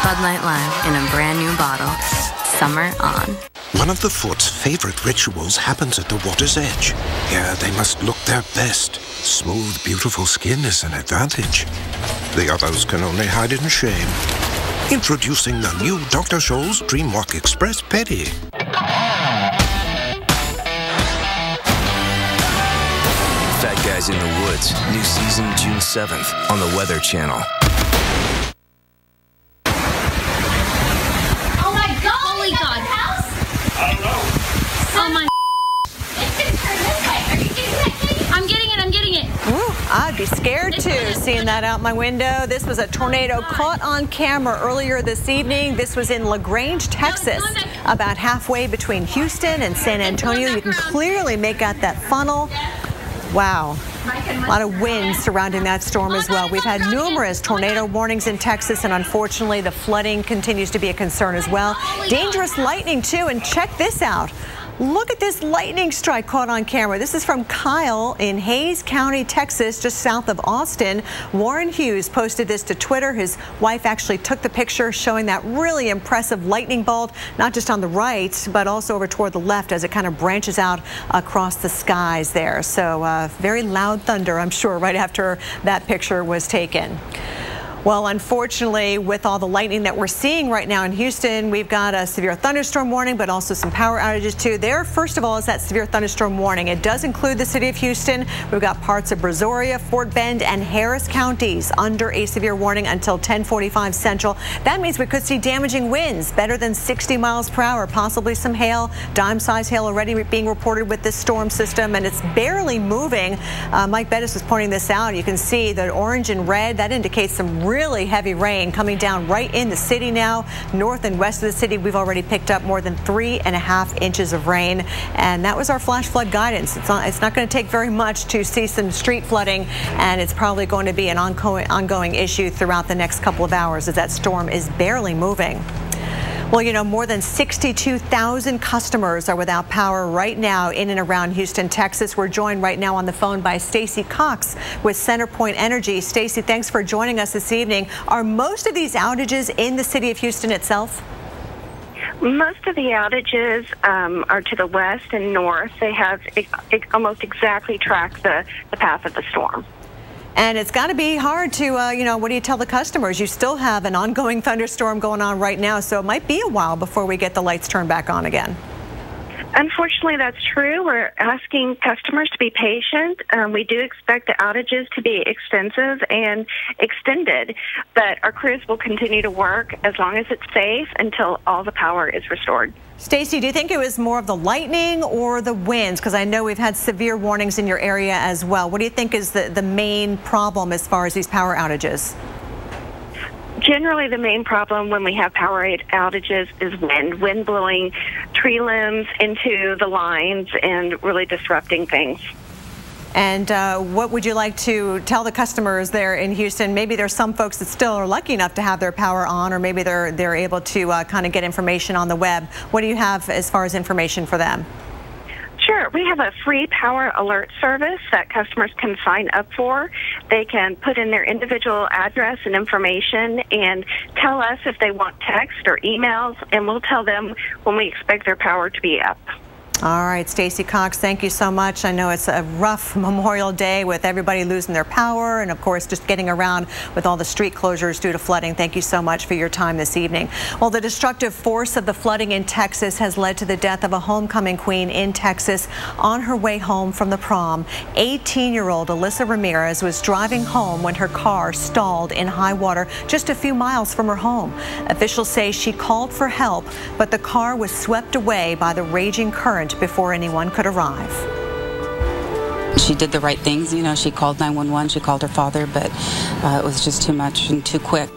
S12: Bud Light Lime in a brand new bottle. Summer on.
S25: One of the Foot's favorite rituals happens at the water's edge. Here they must look their best. Smooth, beautiful skin is an advantage. The others can only hide in shame. Introducing the new Dr. Scholl's Dreamwalk Express Pedi.
S13: Fat Guys in the Woods. New season June 7th on the Weather Channel.
S3: I'd be scared too, seeing that out my window. This was a tornado caught on camera earlier this evening. This was in LaGrange, Texas, about halfway between Houston and San Antonio. You can clearly make out that funnel. Wow. A lot of wind surrounding that storm as well. We've had numerous tornado warnings in Texas, and unfortunately the flooding continues to be a concern as well. Dangerous lightning too, and check this out. Look at this lightning strike caught on camera. This is from Kyle in Hays County, Texas, just south of Austin. Warren Hughes posted this to Twitter. His wife actually took the picture showing that really impressive lightning bolt, not just on the right, but also over toward the left as it kind of branches out across the skies there. So very loud thunder, I'm sure, right after that picture was taken. Well, unfortunately, with all the lightning that we're seeing right now in Houston, we've got a severe thunderstorm warning, but also some power outages too. There, first of all, is that severe thunderstorm warning. It does include the city of Houston. We've got parts of Brazoria, Fort Bend, and Harris counties under a severe warning until 10:45 Central. That means we could see damaging winds, better than 60 miles per hour, possibly some hail, dime-sized hail already being reported with this storm system, and it's barely moving. Mike Bettis was pointing this out. You can see the orange and red. That indicates some really heavy rain coming down right in the city now. North and west of the city, we've already picked up more than 3.5 inches of rain. And that was our flash flood guidance. It's not going to take very much to see some street flooding, and it's probably going to be an ongoing issue throughout the next couple of hours as that storm is barely moving. Well, you know, more than 62,000 customers are without power right now in and around Houston, Texas. We're joined right now on the phone by Stacy Cox with CenterPoint Energy. Stacy, thanks for joining us this evening. Are most of these outages in the city of Houston itself?
S6: Most of the outages are to the west and north. They have almost exactly tracked the path of the storm.
S3: And it's got to be hard to, you know, what do you tell the customers? You still have an ongoing thunderstorm going on right now, so it might be a while before we get the lights turned back on again.
S6: Unfortunately, that's true. We're asking customers to be patient. We do expect the outages to be extensive and extended, but our crews will continue to work as long as it's safe until all the power is restored.
S3: Stacy, do you think it was more of the lightning or the winds? Because I know we've had severe warnings in your area as well. What do you think is the main problem as far as these power outages?
S6: Generally, the main problem when we have power outages is wind blowing tree limbs into the lines and really disrupting things.
S3: And what would you like to tell the customers there in Houston? Maybe there's some folks that still are lucky enough to have their power on, or maybe they're able to kind of get information on the web. What do you have as far as information for them?
S6: Sure. We have a free power alert service that customers can sign up for. They can put in their individual address and information and tell us if they want text or emails, and we'll tell them when we expect their power to be up.
S3: All right, Stacy Cox, thank you so much. I know it's a rough Memorial Day with everybody losing their power and, of course, just getting around with all the street closures due to flooding. Thank you so much for your time this evening. Well, the destructive force of the flooding in Texas has led to the death of a homecoming queen in Texas on her way home from the prom. 18-year-old Alyssa Ramirez was driving home when her car stalled in high water just a few miles from her home. Officials say she called for help, but the car was swept away by the raging current before anyone could arrive.
S14: She did the right things, you know, she called 911, she called her father, but it was just too much and too quick.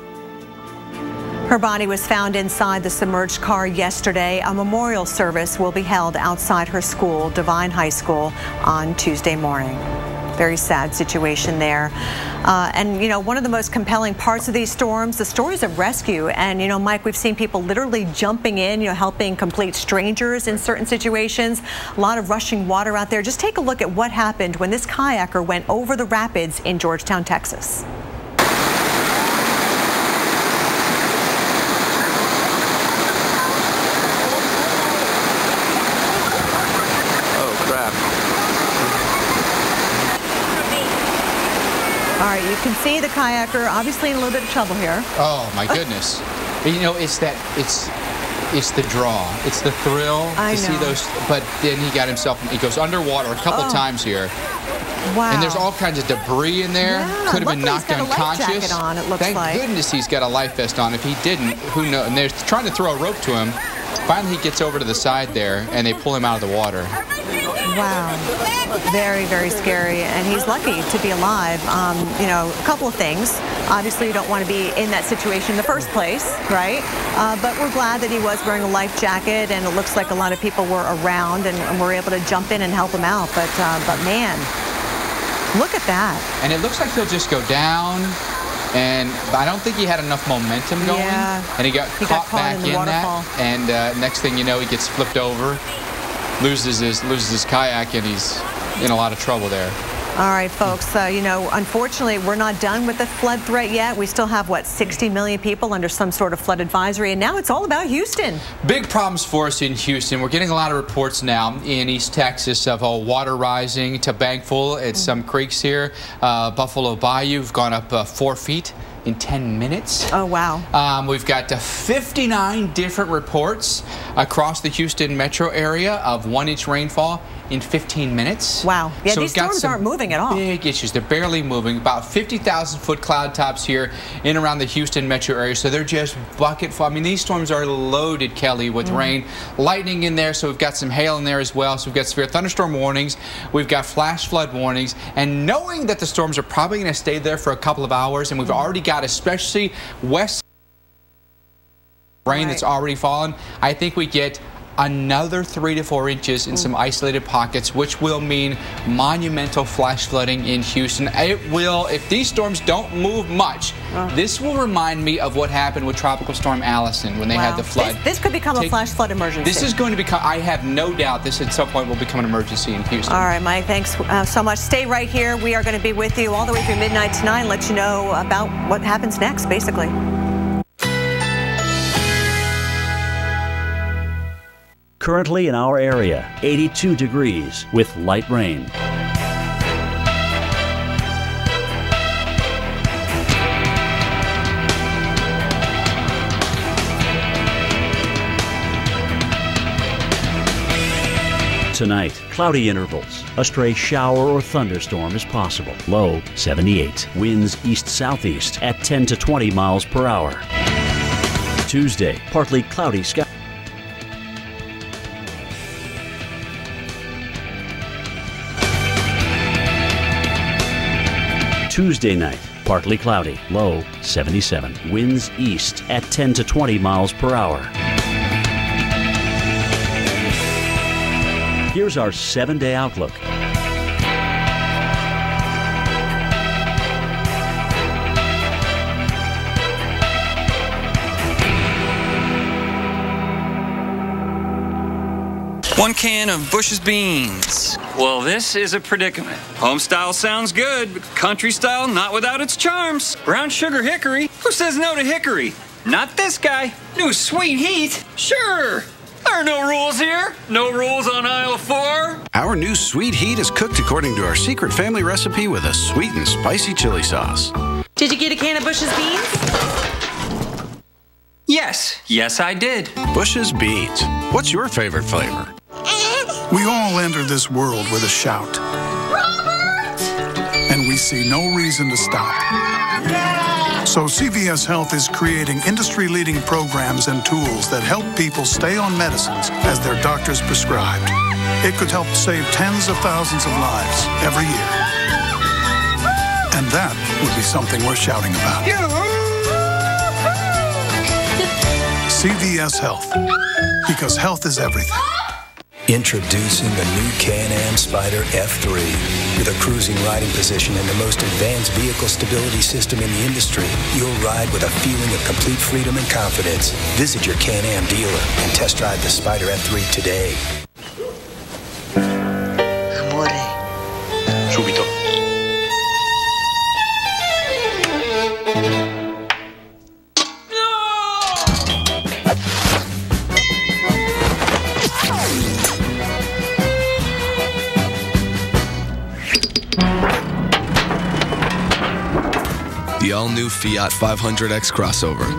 S3: Her body was found inside the submerged car yesterday. A memorial service will be held outside her school, Devine High School, on Tuesday morning. Very sad situation there. And, you know, one of the most compelling parts of these storms, the stories of rescue. And, you know, Mike, we've seen people literally jumping in, you know, helping complete strangers in certain situations. A lot of rushing water out there. Just take a look at what happened when this kayaker went over the rapids in Georgetown, Texas. All right, you can see the kayaker obviously in a little bit of trouble here.
S4: Oh my goodness! You know, it's the draw, it's the thrill to see those. But then he got himself. He goes underwater a couple of times here.
S3: Wow!
S4: And there's all kinds of debris in there.
S3: Yeah,
S4: could have been knocked unconscious.
S3: On, it looks
S4: Thank goodness he's got a life vest on. If he didn't, who knows? And they're trying to throw a rope to him. Finally, he gets over to the side there, and they pull him out of the water.
S3: Wow. Very, very scary. And he's lucky to be alive. You know, a couple of things. Obviously, you don't want to be in that situation in the first place, right? But we're glad that he was wearing a life jacket, and it looks like a lot of people were around and were able to jump in and help him out. But man, look at that.
S4: And it looks like he'll just go down. And I don't think he had enough momentum going, and he got caught back in that. And next thing you know, he gets flipped over, loses his kayak, and he's in a lot of trouble there.
S3: All right, folks, you know, unfortunately, we're not done with the flood threat yet. We still have, what, 60 million people under some sort of flood advisory, and now it's all about Houston.
S4: Big problems for us in Houston. We're getting a lot of reports now in East Texas of water rising to Bankful at some creeks here. Buffalo Bayou have gone up 4 feet in 10 minutes.
S3: Oh, wow.
S4: We've got 59 different reports across the Houston metro area of 1-inch rainfall. in 15 minutes.
S3: Wow. Yeah,
S4: so
S3: these storms aren't moving at all.
S4: Big issues. They're barely moving. About 50,000-foot cloud tops here in around the Houston metro area. So they're just bucket full. I mean, these storms are loaded, Kelly, with rain, lightning in there. So we've got some hail in there as well. So we've got severe thunderstorm warnings. We've got flash flood warnings. And knowing that the storms are probably going to stay there for a couple of hours, and we've already got especially west rain that's already fallen, I think we get another 3 to 4 inches in some isolated pockets, which will mean monumental flash flooding in Houston. It will, if these storms don't move much, this will remind me of what happened with Tropical Storm Allison when they had the flood.
S3: This could become a flash flood emergency.
S4: This is going to become, I have no doubt this at some point will become an emergency in Houston.
S3: All right, Mike, thanks so much. Stay right here. We are going to be with you all the way through midnight tonight and let you know about what happens next, basically.
S1: Currently in our area, 82 degrees with light rain. Tonight, cloudy intervals. A stray shower or thunderstorm is possible. Low 78. Winds east-southeast at 10 to 20 miles per hour. Tuesday, partly cloudy sky. Tuesday night, partly cloudy, low 77. Winds east at 10 to 20 miles per hour. Here's our 7-day outlook.
S15: One can of Bush's beans.
S16: Well, this is a predicament. Home style sounds good, but country style not without its charms. Brown sugar hickory? Who says no to hickory? Not this guy. New sweet heat? Sure. There are no rules here. No rules on aisle 4.
S25: Our new sweet heat is cooked according to our secret family recipe with a sweet and spicy chili sauce.
S17: Did you get a can of Bush's beans?
S16: Yes, I did.
S25: Bush's beans. What's your favorite flavor?
S18: We all enter this world with a shout. Robert! And we see no reason to stop. So CVS Health is creating industry-leading programs and tools that help people stay on medicines as their doctors prescribed. It could help save tens of thousands of lives every year. And that would be something worth shouting about. CVS Health, because health is everything.
S19: Introducing the new Can-Am Spyder F3. With a cruising riding position and the most advanced vehicle stability system in the industry, you'll ride with a feeling of complete freedom and confidence. Visit your Can-Am dealer and test drive the Spyder F3 today.
S20: Amore.
S19: Subito.
S13: The all-new Fiat 500X crossover.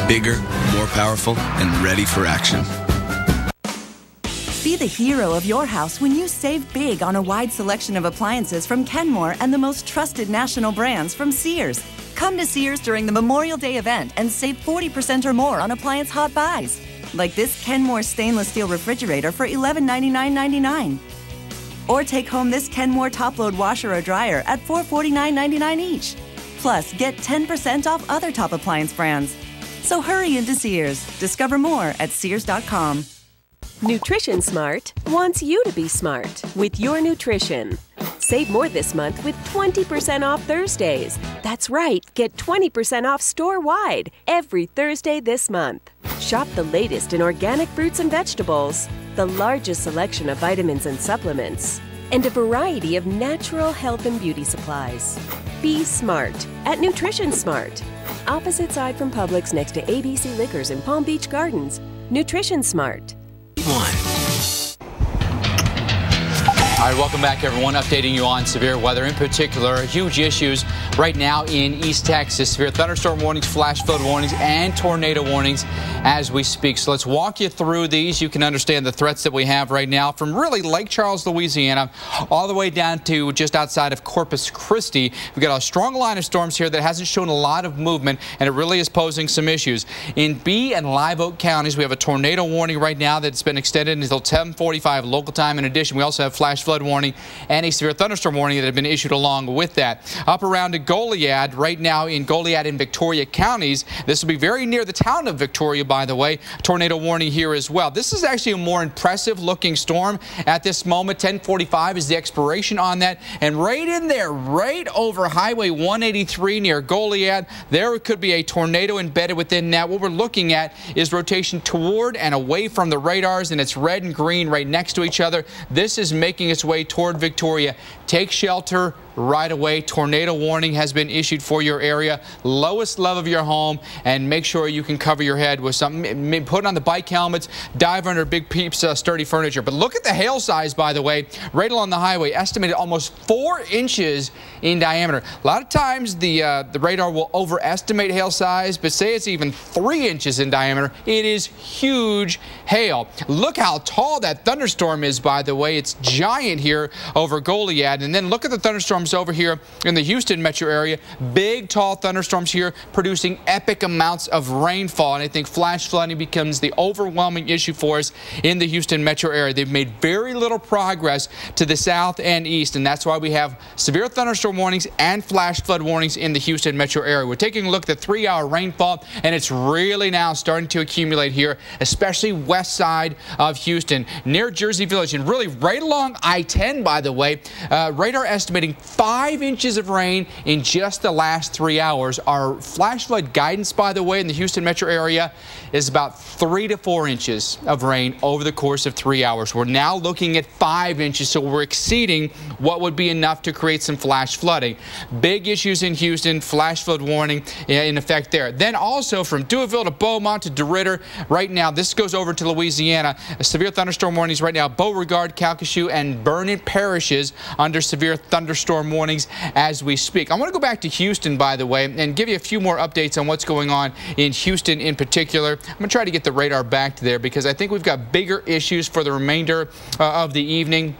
S13: Bigger, more powerful, and ready for action.
S21: Be the hero of your house when you save big on a wide selection of appliances from Kenmore and the most trusted national brands from Sears. Come to Sears during the Memorial Day event and save 40% or more on appliance hot buys. Like this Kenmore stainless steel refrigerator for $1199.99. Or take home this Kenmore top-load washer or dryer at $449.99 each. Plus, get 10% off other top appliance brands. So hurry into Sears. Discover more at Sears.com.
S22: Nutrition Smart wants you to be smart with your nutrition. Save more this month with 20% off Thursdays. That's right, get 20% off store-wide every Thursday this month. Shop the latest in organic fruits and vegetables, the largest selection of vitamins and supplements, and a variety of natural health and beauty supplies. Be smart at Nutrition Smart. Opposite side from Publix next to ABC Liquors in Palm Beach Gardens. Nutrition Smart.
S4: All right, welcome back, everyone. Updating you on severe weather, in particular, huge issues right now in East Texas. Severe thunderstorm warnings, flash flood warnings, and tornado warnings as we speak. So let's walk you through these. You can understand the threats that we have right now from really Lake Charles, Louisiana, all the way down to just outside of Corpus Christi. We've got a strong line of storms here that hasn't shown a lot of movement, and it really is posing some issues. In Bee and Live Oak counties, we have a tornado warning right now that's been extended until 10:45 local time. In addition, we also have flash flood warning and a severe thunderstorm warning that have been issued along with that. Up around Goliad, right now in Goliad and Victoria counties, this will be very near the town of Victoria, by the way. Tornado warning here as well. This is actually a more impressive looking storm at this moment. 10:45 is the expiration on that, and right in there, right over Highway 183 near Goliad, there could be a tornado embedded within that. What we're looking at is rotation toward and away from the radars, and it's red and green right next to each other. This is making its way toward Victoria. Take shelter right away. Tornado warning has been issued for your area. Lowest level of your home, and make sure you can cover your head with something. Put on the bike helmets, dive under big peeps, sturdy furniture. But look at the hail size, by the way, right along the highway, estimated almost 4 inches in diameter. A lot of times the radar will overestimate hail size, but say it's even 3 inches in diameter. It is huge hail. Look how tall that thunderstorm is, by the way. It's giant here over Goliad. And then look at the thunderstorms over here in the Houston metro area. Big, tall thunderstorms here producing epic amounts of rainfall. And I think flash flooding becomes the overwhelming issue for us in the Houston metro area. They've made very little progress to the south and east, and that's why we have severe thunderstorm warnings and flash flood warnings in the Houston metro area. We're taking a look at the 3-hour rainfall, and it's really now starting to accumulate here, especially west side of Houston, near Jersey Village, and really right along I-10, by the way. Radar estimating 5 inches of rain in just the last 3 hours. Our flash flood guidance, by the way, in the Houston metro area is about 3 to 4 inches of rain over the course of 3 hours. We're now looking at 5 inches, so we're exceeding what would be enough to create some flash flooding. Big issues in Houston, flash flood warning in effect there. Then also from Dewaville to Beaumont to DeRidder, right now, this goes over to Louisiana. Severe thunderstorm warnings right now, Beauregard, Calcasieu, and Vernon parishes under severe thunderstorm warnings as we speak. I want to go back to Houston, by the way, and give you a few more updates on what's going on in Houston in particular. I'm going to try to get the radar back to there because I think we've got bigger issues for the remainder of the evening.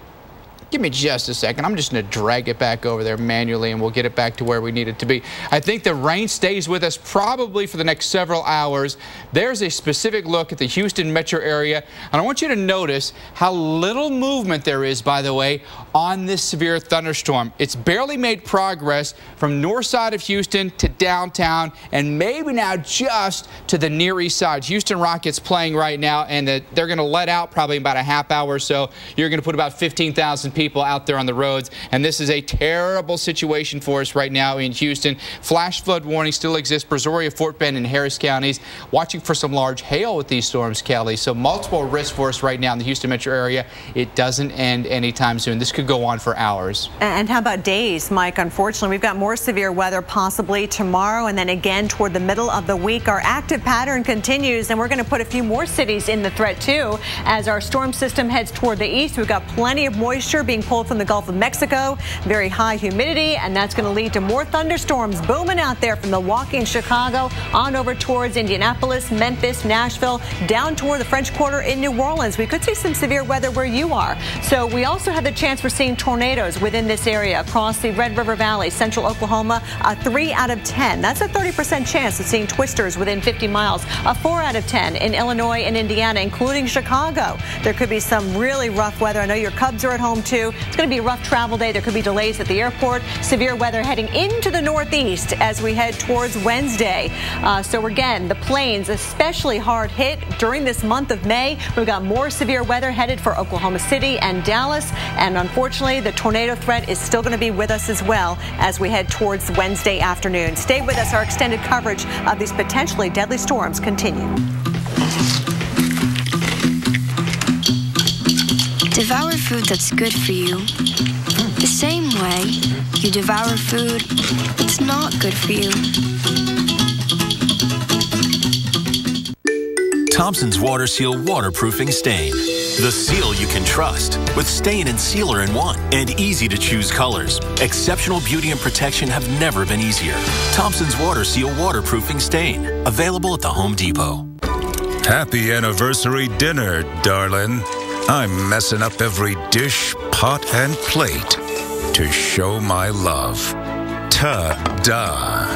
S4: Give me just a second. I'm just going to drag it back over there manually, and we'll get it back to where we need it to be. I think the rain stays with us probably for the next several hours. There's a specific look at the Houston metro area, and I want you to notice how little movement there is, by the way, on this severe thunderstorm. It's barely made progress from north side of Houston to downtown, and maybe now just to the near east side. Houston Rockets playing right now, and they're going to let out probably about a half hour or so. You're going to put about 15,000 people out there on the roads, and this is a terrible situation for us right now in Houston. Flash flood warning still exists. Brazoria, Fort Bend, and Harris counties. Watching for some large hail with these storms, Kelly. So multiple risks for us right now in the Houston metro area. It doesn't end anytime soon. This could go on for hours.
S3: And how about days, Mike? Unfortunately, we've got more severe weather possibly tomorrow, and then again toward the middle of the week. Our active pattern continues, and we're going to put a few more cities in the threat too as our storm system heads toward the east. We've got plenty of moisture being pulled from the Gulf of Mexico, very high humidity, and that's going to lead to more thunderstorms booming out there from Milwaukee and Chicago on over towards Indianapolis, Memphis, Nashville, down toward the French Quarter in New Orleans. We could see some severe weather where you are. So we also have the chance for seeing tornadoes within this area across the Red River Valley, central Oklahoma, a 3 out of 10. That's a 30% chance of seeing twisters within 50 miles, a 4 out of 10 in Illinois and Indiana, including Chicago. There could be some really rough weather. I know your Cubs are at home too. It's going to be a rough travel day. There could be delays at the airport. Severe weather heading into the northeast as we head towards Wednesday. So again, the plains especially hard hit during this month of May. We've got more severe weather headed for Oklahoma City and Dallas. And unfortunately, the tornado threat is still going to be with us as well as we head towards Wednesday afternoon. Stay with us. Our extended coverage of these potentially deadly storms continue.
S5: Devour food that's good for you the same way you devour food that's not good for you.
S11: Thompson's Water Seal Waterproofing Stain.
S2: The seal you can trust with stain and sealer in one and easy to choose colors. Exceptional beauty and protection have never been easier. Thompson's Water Seal Waterproofing Stain. Available at the Home Depot.
S11: Happy anniversary dinner, darling. I'm messing up every dish, pot, and plate to show my love. Ta-da!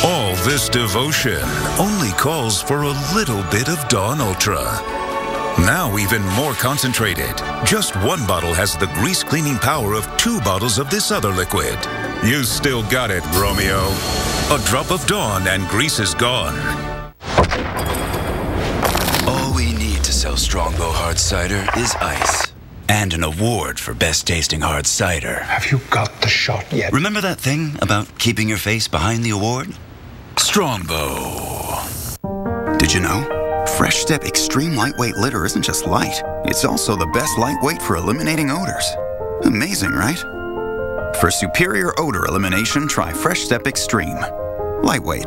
S11: All this devotion only calls for a little bit of Dawn Ultra. Now even more concentrated. Just one bottle has the grease cleaning power of 2 bottles of this other liquid. You still got it, Romeo. A drop of Dawn and grease is gone.
S20: All we need to sell Strongbow Hard Cider is ice. And an award for best tasting hard cider.
S25: Have you got the shot yet?
S20: Remember that thing about keeping your face behind the award? Strongbow. Did you know? Fresh Step Extreme Lightweight Litter isn't just light. It's also the best lightweight for eliminating odors. Amazing, right? For superior odor elimination, try Fresh Step Extreme. Lightweight.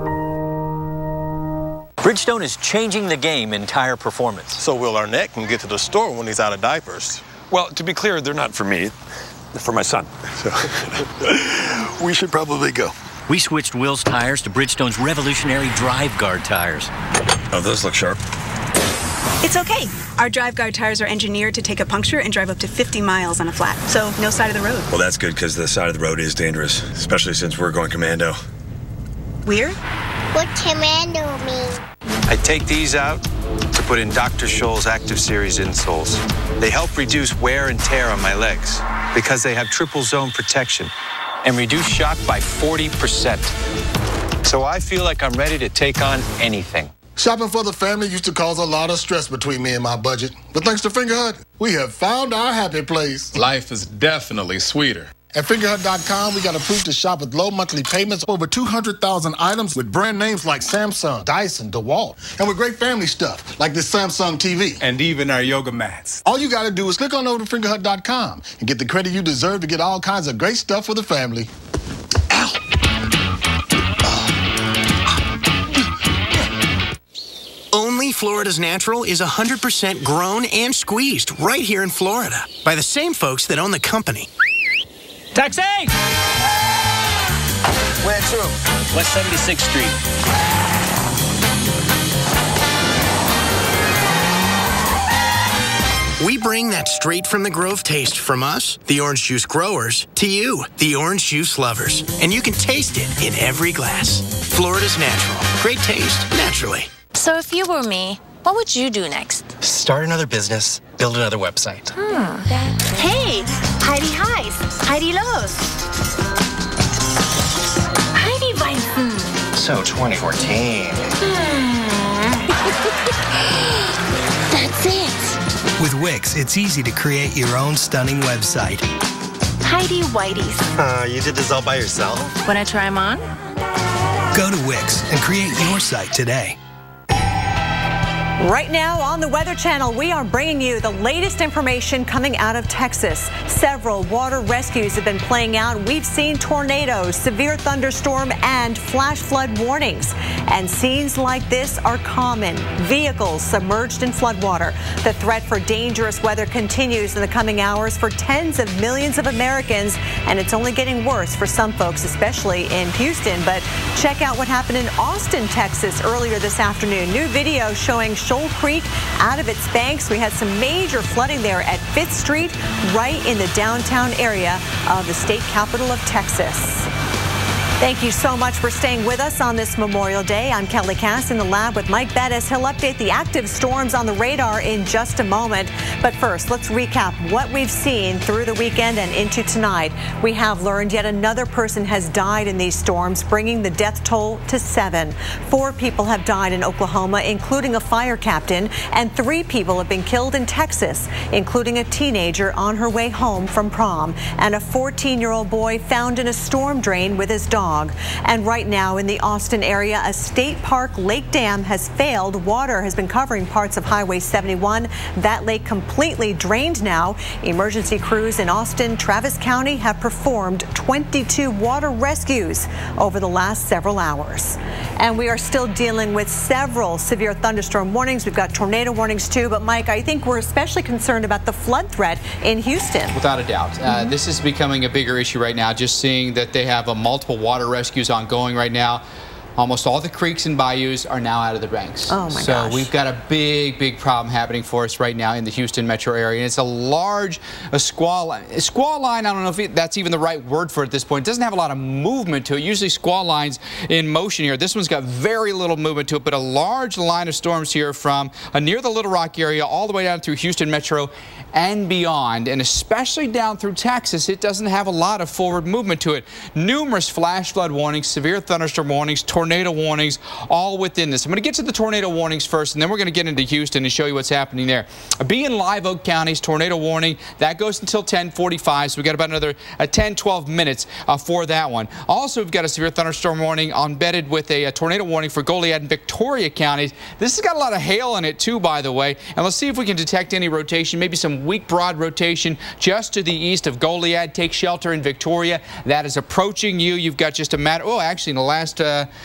S23: Bridgestone is changing the game in tire performance.
S24: So Will Arnett can get to the store when he's out of diapers.
S26: Well, to be clear, they're not for me. They're for my son.
S24: So we should probably go.
S23: We switched Will's tires to Bridgestone's revolutionary Drive Guard tires.
S26: Oh, those look sharp.
S27: It's okay. Our Drive Guard tires are engineered to take a puncture and drive up to 50 miles on a flat, so no side of the road.
S26: Well, that's good because the side of the road is dangerous, especially since we're going commando.
S27: We're?
S28: What commando mean?
S29: I take these out to put in Dr. Scholl's Active Series insoles. They help reduce wear and tear on my legs because they have triple zone protection and reduce shock by 40%. So I feel like I'm ready to take on anything.
S30: Shopping for the family used to cause a lot of stress between me and my budget. But thanks to Fingerhut, we have found our happy place.
S31: Life is definitely sweeter.
S30: At Fingerhut.com, we got approved to shop with low monthly payments, over 200,000 items with brand names like Samsung, Dyson, DeWalt, and with great family stuff like this Samsung TV.
S31: And even our yoga mats.
S30: All you got to do is click on over to Fingerhut.com and get the credit you deserve to get all kinds of great stuff for the family.
S32: Only Florida's Natural is 100% grown and squeezed right here in Florida by the same folks that own the company.
S23: Taxi!
S30: Where to?
S23: West 76th Street.
S32: We bring that straight from the Grove taste from us, the orange juice growers, to you, the orange juice lovers. And you can taste it in every glass. Florida's Natural. Great taste, naturally.
S33: So if you were me, what would you do next?
S34: Start another business, build another website.
S33: Hey, Heidi Highs, Heidi Lows, Heidi Weizen.
S34: So 2014.
S33: That's it.
S35: With Wix, it's easy to create your own stunning website.
S33: Heidi Whitey's.
S34: You did this all by yourself?
S33: Wanna try them on?
S35: Go to Wix and create your site today.
S3: Right now on the Weather Channel, we are bringing you the latest information coming out of Texas. Several water rescues have been playing out. We've seen tornadoes, severe thunderstorm, and flash flood warnings. And scenes like this are common. Vehicles submerged in floodwater. The threat for dangerous weather continues in the coming hours for tens of millions of Americans, and it's only getting worse for some folks, especially in Houston. But check out what happened in Austin, Texas earlier this afternoon. New video showing Shoal Creek out of its banks. We had some major flooding there at 5th Street, right in the downtown area of the state capital of Texas. Thank you so much for staying with us on this Memorial Day. I'm Kelly Cass in the lab with Mike Bettis. He'll update the active storms on the radar in just a moment. But first, let's recap what we've seen through the weekend and into tonight. We have learned yet another person has died in these storms, bringing the death toll to 7. 4 people have died in Oklahoma, including a fire captain, and 3 people have been killed in Texas, including a teenager on her way home from prom, and a 14-year-old boy found in a storm drain with his dog. fog. And right now in the Austin area, a state park lake dam has failed. Water has been covering parts of Highway 71. That lake completely drained now. Emergency crews in Austin, Travis County have performed 22 water rescues over the last several hours. And we are still dealing with several severe thunderstorm warnings. We've got tornado warnings too. But Mike, I think we're especially concerned about the flood threat in Houston.
S4: Without a doubt. This is becoming a bigger issue right now, just seeing that they have multiple water rescues ongoing right now. Almost all the creeks and bayous are now out of the banks.
S3: Oh my gosh.
S4: So we've got a big problem happening for us right now in the Houston metro area. And it's a large squall line. I don't know if that's even the right word for it at this point. It doesn't have a lot of movement to it. Usually squall lines in motion here. This one's got very little movement to it, but a large line of storms here from near the Little Rock area all the way down through Houston metro and beyond, and especially down through Texas. It doesn't have a lot of forward movement to it. Numerous flash flood warnings, severe thunderstorm warnings, tornado warnings, all within this. I'm going to get to the tornado warnings first, and then we're going to get into Houston and show you what's happening there. Be in Live Oak County's tornado warning, that goes until 10:45, so we've got about another 10-12 minutes for that one. Also, we've got a severe thunderstorm warning embedded with a tornado warning for Goliad and Victoria counties. This has got a lot of hail in it too, by the way, and let's see if we can detect any rotation, maybe some weak broad rotation just to the east of Goliad. Take shelter in Victoria. That is approaching you. You've got just a matter, oh, actually in the last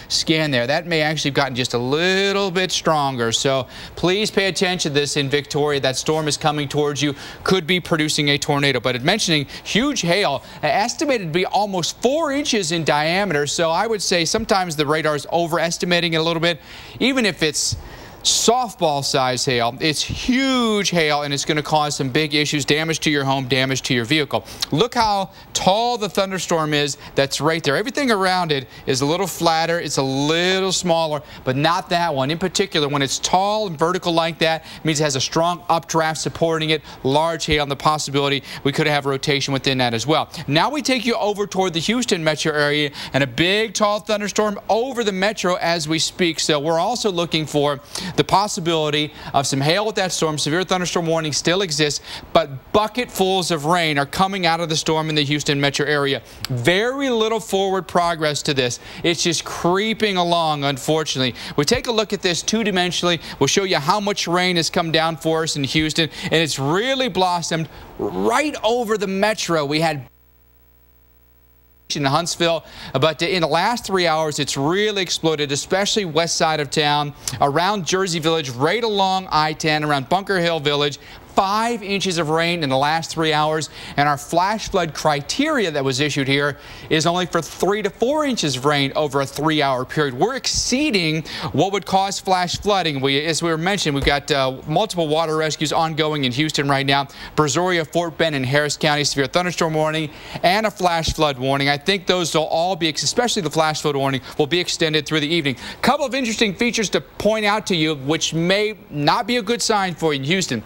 S4: scan there, that may actually have gotten just a little bit stronger. So please pay attention to this in Victoria. That storm is coming towards you, could be producing a tornado. But mentioning huge hail, estimated to be almost 4 inches in diameter. So I would say sometimes the radar is overestimating it a little bit. Even if it's softball size hail, it's huge hail, and it's going to cause some big issues, damage to your home, damage to your vehicle. Look how tall the thunderstorm is. That's right there. Everything around it is a little flatter, it's a little smaller, but not that one. In particular, when it's tall and vertical like that, it means it has a strong updraft supporting it, large hail, and the possibility we could have rotation within that as well. Now we take you over toward the Houston metro area, and a big tall thunderstorm over the metro as we speak. So we're also looking for the possibility of some hail with that storm. Severe thunderstorm warning still exists, but bucketfuls of rain are coming out of the storm in the Houston metro area. Very little forward progress to this. It's just creeping along, unfortunately. We take a look at this two-dimensionally. We'll show you how much rain has come down for us in Houston, and it's really blossomed right over the metro. We had in Huntsville, but in the last 3 hours, it's really exploded, especially west side of town, around Jersey Village, right along I-10, around Bunker Hill Village. 5 inches of rain in the last 3 hours, and our flash flood criteria that was issued here is only for 3 to 4 inches of rain over a 3-hour period. We're exceeding what would cause flash flooding. As we were mentioning, we've got multiple water rescues ongoing in Houston right now. Brazoria, Fort Bend, and Harris County severe thunderstorm warning and a flash flood warning. I think those will all be, especially the flash flood warning, will be extended through the evening. Couple of interesting features to point out to you, which may not be a good sign for you in Houston.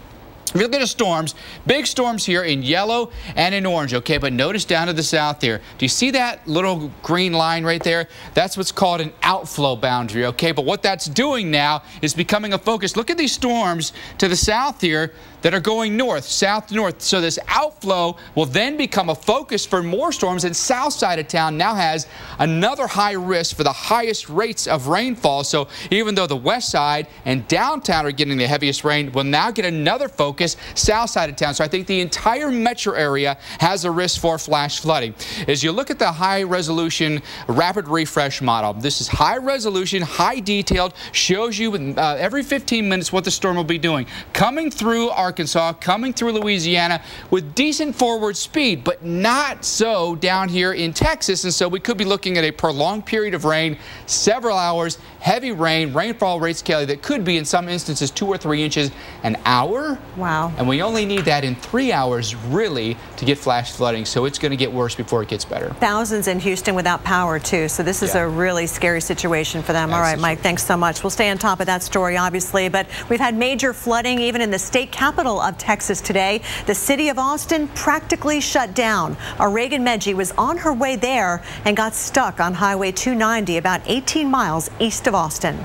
S4: If you look at the storms, big storms here in yellow and in orange, okay? But notice down to the south there. Do you see that little green line right there? That's what's called an outflow boundary, okay? But what that's doing now is becoming a focus. Look at these storms to the south here that are going north, south to north. So this outflow will then become a focus for more storms, and south side of town now has another high risk for the highest rates of rainfall. So even though the west side and downtown are getting the heaviest rain, we'll now get another focus south side of town. So I think the entire metro area has a risk for flash flooding. As you look at the high resolution rapid refresh model, this is high resolution, high detailed, shows you every 15 minutes what the storm will be doing. Coming through Arkansas, coming through Louisiana with decent forward speed, but not so down here in Texas. And so we could be looking at a prolonged period of rain, several hours, heavy rain, rainfall rates, Kelly, that could be in some instances 2 or 3 inches an hour.
S3: Wow.
S4: And we only need that in 3 hours, really, to get flash flooding. So it's going to get worse before it gets better.
S3: Thousands in Houston without power, too. So this is a really scary situation for them. All right, Mike, thanks so much. We'll stay on top of that story, obviously. But we've had major flooding even in the state capital of Texas today. The city of Austin practically shut down. Our Reagan Medji was on her way there and got stuck on Highway 290 about 18 miles east of Austin.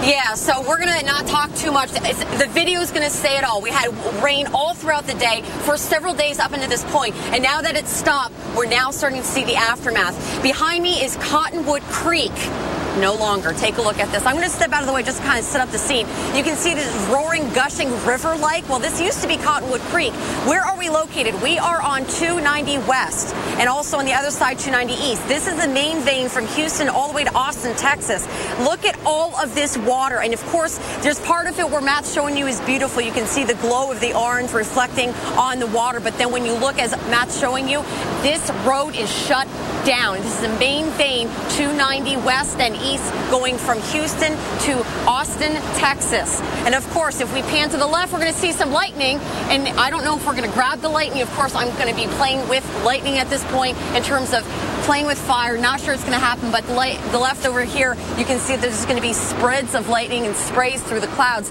S1: Yeah, so we're going to not talk too much. The video is going to say it all. We had rain all throughout the day for several days up into this point, and now that it's stopped, we're now starting to see the aftermath. Behind me is Cottonwood Creek. No longer. Take a look at this. I'm going to step out of the way just to kind of set up the scene. You can see this roaring, gushing river-like. Well, this used to be Cottonwood Creek. Where are we located? We are on 290 West and also on the other side, 290 East. This is the main vein from Houston all the way to Austin, Texas. Look at all of this water. And, of course, there's part of it where Matt's showing you is beautiful. You can see the glow of the orange reflecting on the water. But then when you look, as Matt's showing you, this road is shut down. This is the main vein, 290 West and East, going from Houston to Austin, Texas. And of course, if we pan to the left, we're going to see some lightning. And I don't know if we're going to grab the lightning. Of course, I'm going to be playing with lightning at this point in terms of playing with fire. Not sure it's going to happen, but the left over here, you can see there's going to be spreads of lightning and sprays through the clouds.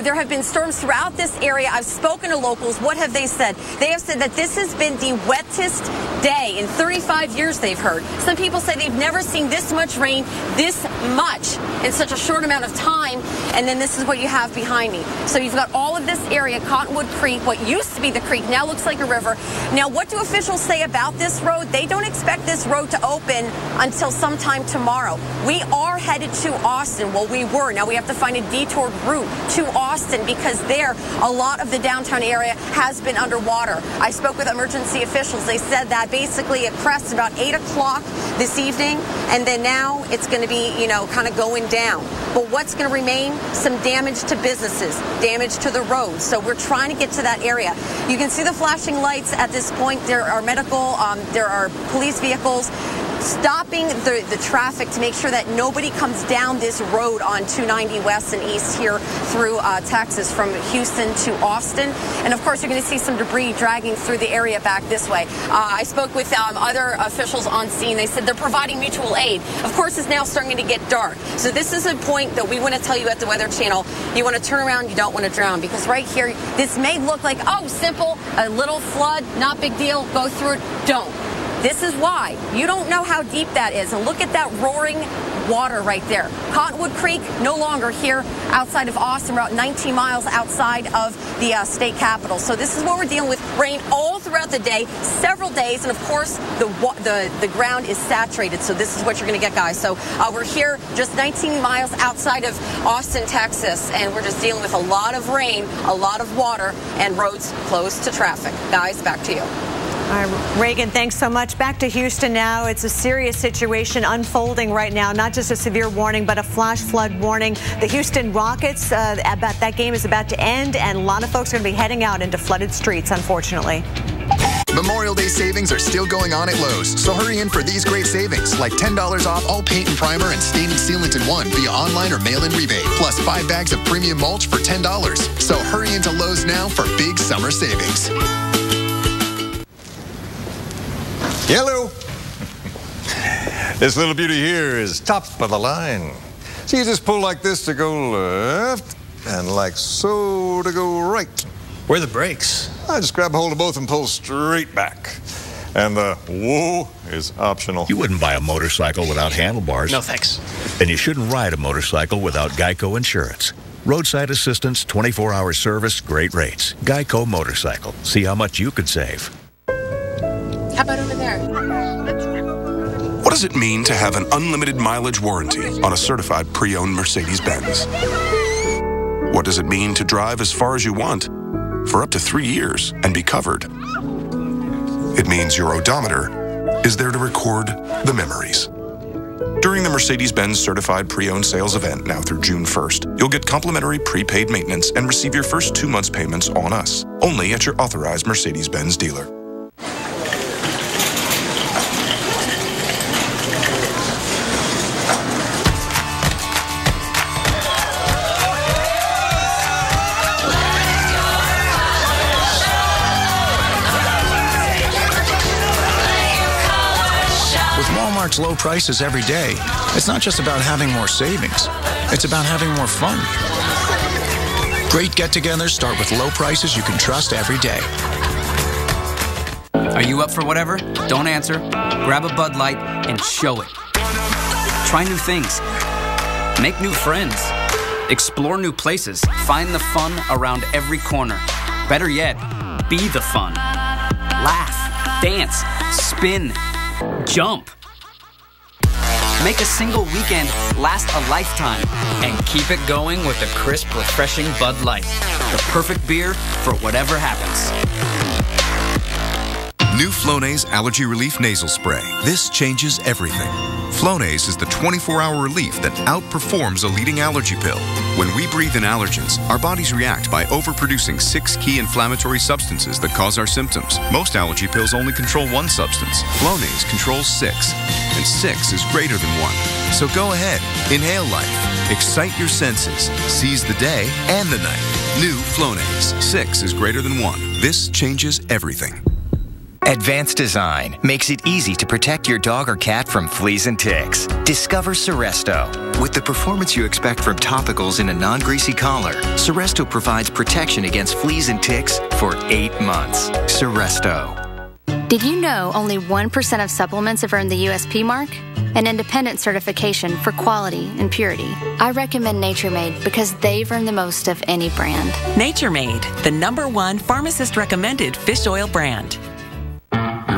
S1: There have been storms throughout this area. I've spoken to locals. What have they said? They have said that this has been the wettest day in 35 years, they've heard. Some people say they've never seen this much rain, this much in such a short amount of time. And then this is what you have behind me. So you've got all of this area, Cottonwood Creek, what used to be the creek, now looks like a river. Now, what do officials say about this road? They don't expect this road to open until sometime tomorrow. We are headed to Austin. Well, we were. Now we have to find a detour route to Austin because there, a lot of the downtown area has been underwater. I spoke with emergency officials. They said that basically it crests about 8 o'clock this evening, and then now it's going to be, kind of going down. But what's going to remain? Some damage to businesses, damage to the roads. So we're trying to get to that area. You can see the flashing lights at this point. There are medical, there are police vehicles stopping the traffic to make sure that nobody comes down this road on 290 West and East here through Texas from Houston to Austin. And of course, you're going to see some debris dragging through the area back this way. I spoke with other officials on scene. They said they're providing mutual aid. Of course, it's now starting to get dark. So this is a point that we want to tell you at the Weather Channel. You want to turn around, you don't want to drown, because right here, this may look like, oh, simple, a little flood, not big deal, go through it. Don't. This is why. You don't know how deep that is. And look at that roaring water right there. Cottonwood Creek, no longer here outside of Austin. We're about 19 miles outside of the state capitol. So this is what we're dealing with. Rain all throughout the day, several days. And of course, the ground is saturated. So this is what you're going to get, guys. So we're here just 19 miles outside of Austin, Texas. And we're just dealing with a lot of rain, a lot of water, and roads closed to traffic. Guys, back to you.
S3: All right, Reagan, thanks so much. Back to Houston now. It's a serious situation unfolding right now. Not just a severe warning, but a flash flood warning. The Houston Rockets, that game is about to end, and a lot of folks are going to be heading out into flooded streets, unfortunately.
S6: Memorial Day savings are still going on at Lowe's, so hurry in for these great savings, like $10 off all paint and primer and stain and sealant in one via online or mail-in rebate, plus 5 bags of premium mulch for $10. So hurry into Lowe's now for big summer savings.
S7: Hello. This little beauty here is top of the line. So you just pull like this to go left, and like so to go right.
S35: Where are the brakes?
S7: I just grab hold of both and pull straight back. And the whoa is optional.
S8: You wouldn't buy a motorcycle without handlebars.
S35: No, thanks.
S8: And you shouldn't ride a motorcycle without Geico Insurance. Roadside assistance, 24-hour service, great rates. Geico Motorcycle. See how much you could save.
S6: How about over there?
S9: What does it mean to have an unlimited mileage warranty on a certified pre-owned Mercedes-Benz? What does it mean to drive as far as you want for up to 3 years and be covered? It means your odometer is there to record the memories. During the Mercedes-Benz Certified Pre-Owned Sales event now through June 1st, you'll get complimentary prepaid maintenance and receive your first 2 months payments on us, only at your authorized Mercedes-Benz dealer.
S10: Walmart's low prices every day, it's not just about having more savings. It's about having more fun. Great get-togethers start with low prices you can trust every day.
S12: Are you up for whatever? Don't answer. Grab a Bud Light and show it. Try new things. Make new friends. Explore new places. Find the fun around every corner. Better yet, be the fun. Laugh, dance, spin, jump. Make a single weekend last a lifetime. And keep it going with the crisp, refreshing Bud Light. The perfect beer for whatever happens.
S2: New Flonase Allergy Relief Nasal Spray. This changes everything. Flonase is the 24-hour relief that outperforms a leading allergy pill. When we breathe in allergens, our bodies react by overproducing 6 key inflammatory substances that cause our symptoms. Most allergy pills only control one substance. Flonase controls 6, and 6 is greater than 1. So go ahead, inhale life, excite your senses, seize the day and the night. New Flonase. 6 is greater than 1. This changes everything.
S5: Advanced Design makes it easy to protect your dog or cat from fleas and ticks. Discover Seresto. With the performance you expect from topicals in a non-greasy collar, Seresto provides protection against fleas and ticks for 8 months. Seresto.
S33: Did you know only 1% of supplements have earned the USP mark? An independent certification for quality and purity. I recommend Nature Made because they've earned the most of any brand.
S11: Nature Made, the #1 pharmacist-recommended fish oil brand.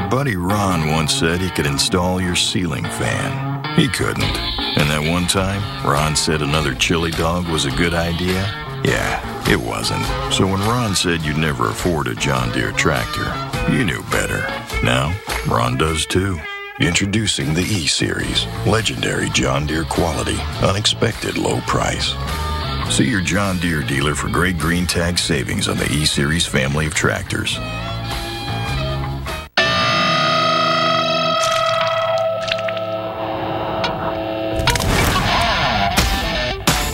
S10: Buddy Ron once said he could install your ceiling fan. He couldn't. And that one time, Ron said another chili dog was a good idea? Yeah, it wasn't. So when Ron said you'd never afford a John Deere tractor, you knew better. Now, Ron does too. Introducing the E-Series. Legendary John Deere quality. Unexpected low price. See your John Deere dealer for great green tag savings on the E-Series family of tractors.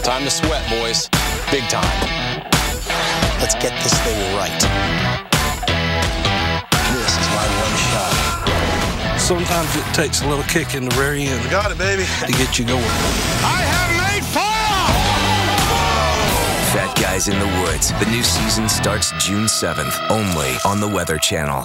S13: Time to sweat, boys. Big time.
S34: Let's get this thing right. This is my one shot.
S14: Sometimes it takes a little kick in the rear end.
S34: We got it, baby.
S14: To get you going.
S34: I have made fire!
S15: Fat Guys in the Woods. The new season starts June 7th, only on the Weather Channel.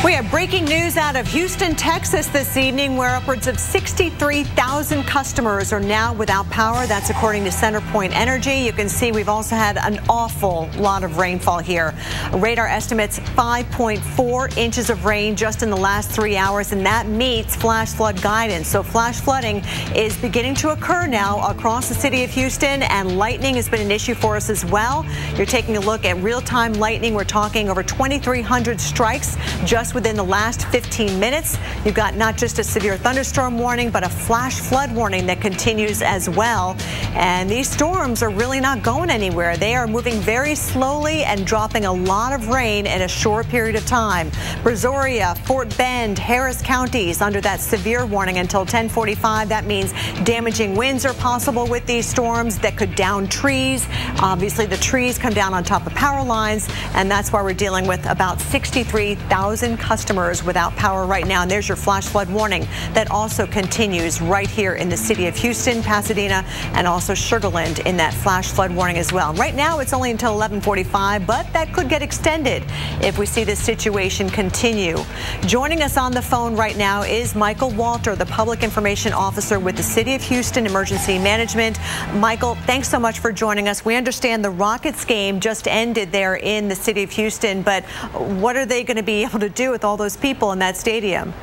S3: We have breaking news out of Houston, Texas this evening, where upwards of 63,000 customers are now without power. That's according to CenterPoint Energy. You can see we've also had an awful lot of rainfall here. Radar estimates 5.4 inches of rain just in the last 3 hours, and that meets flash flood guidance. So flash flooding is beginning to occur now across the city of Houston, and lightning has been an issue for us as well. You're taking a look at real-time lightning. We're talking over 2,300 strikes just within the last 15 minutes. You've got not just a severe thunderstorm warning, but a flash flood warning that continues as well. And these storms are really not going anywhere. They are moving very slowly and dropping a lot of rain in a short period of time. Brazoria, Fort Bend, Harris counties under that severe warning until 10:45. That means damaging winds are possible with these storms that could down trees. Obviously, the trees come down on top of power lines, and that's why we're dealing with about 63,000 customers without power right now. And there's your flash flood warning that also continues right here in the city of Houston, Pasadena, and also Sugar Land in that flash flood warning as well. Right now it's only until 11:45, but that could get extended if we see this situation continue. Joining us on the phone right now is Michael Walter, the Public Information Officer with the City of Houston Emergency Management. Michael, thanks so much for joining us. We understand the Rockets game just ended there in the city of Houston, but what are they going to be able to do with all those people in that stadium?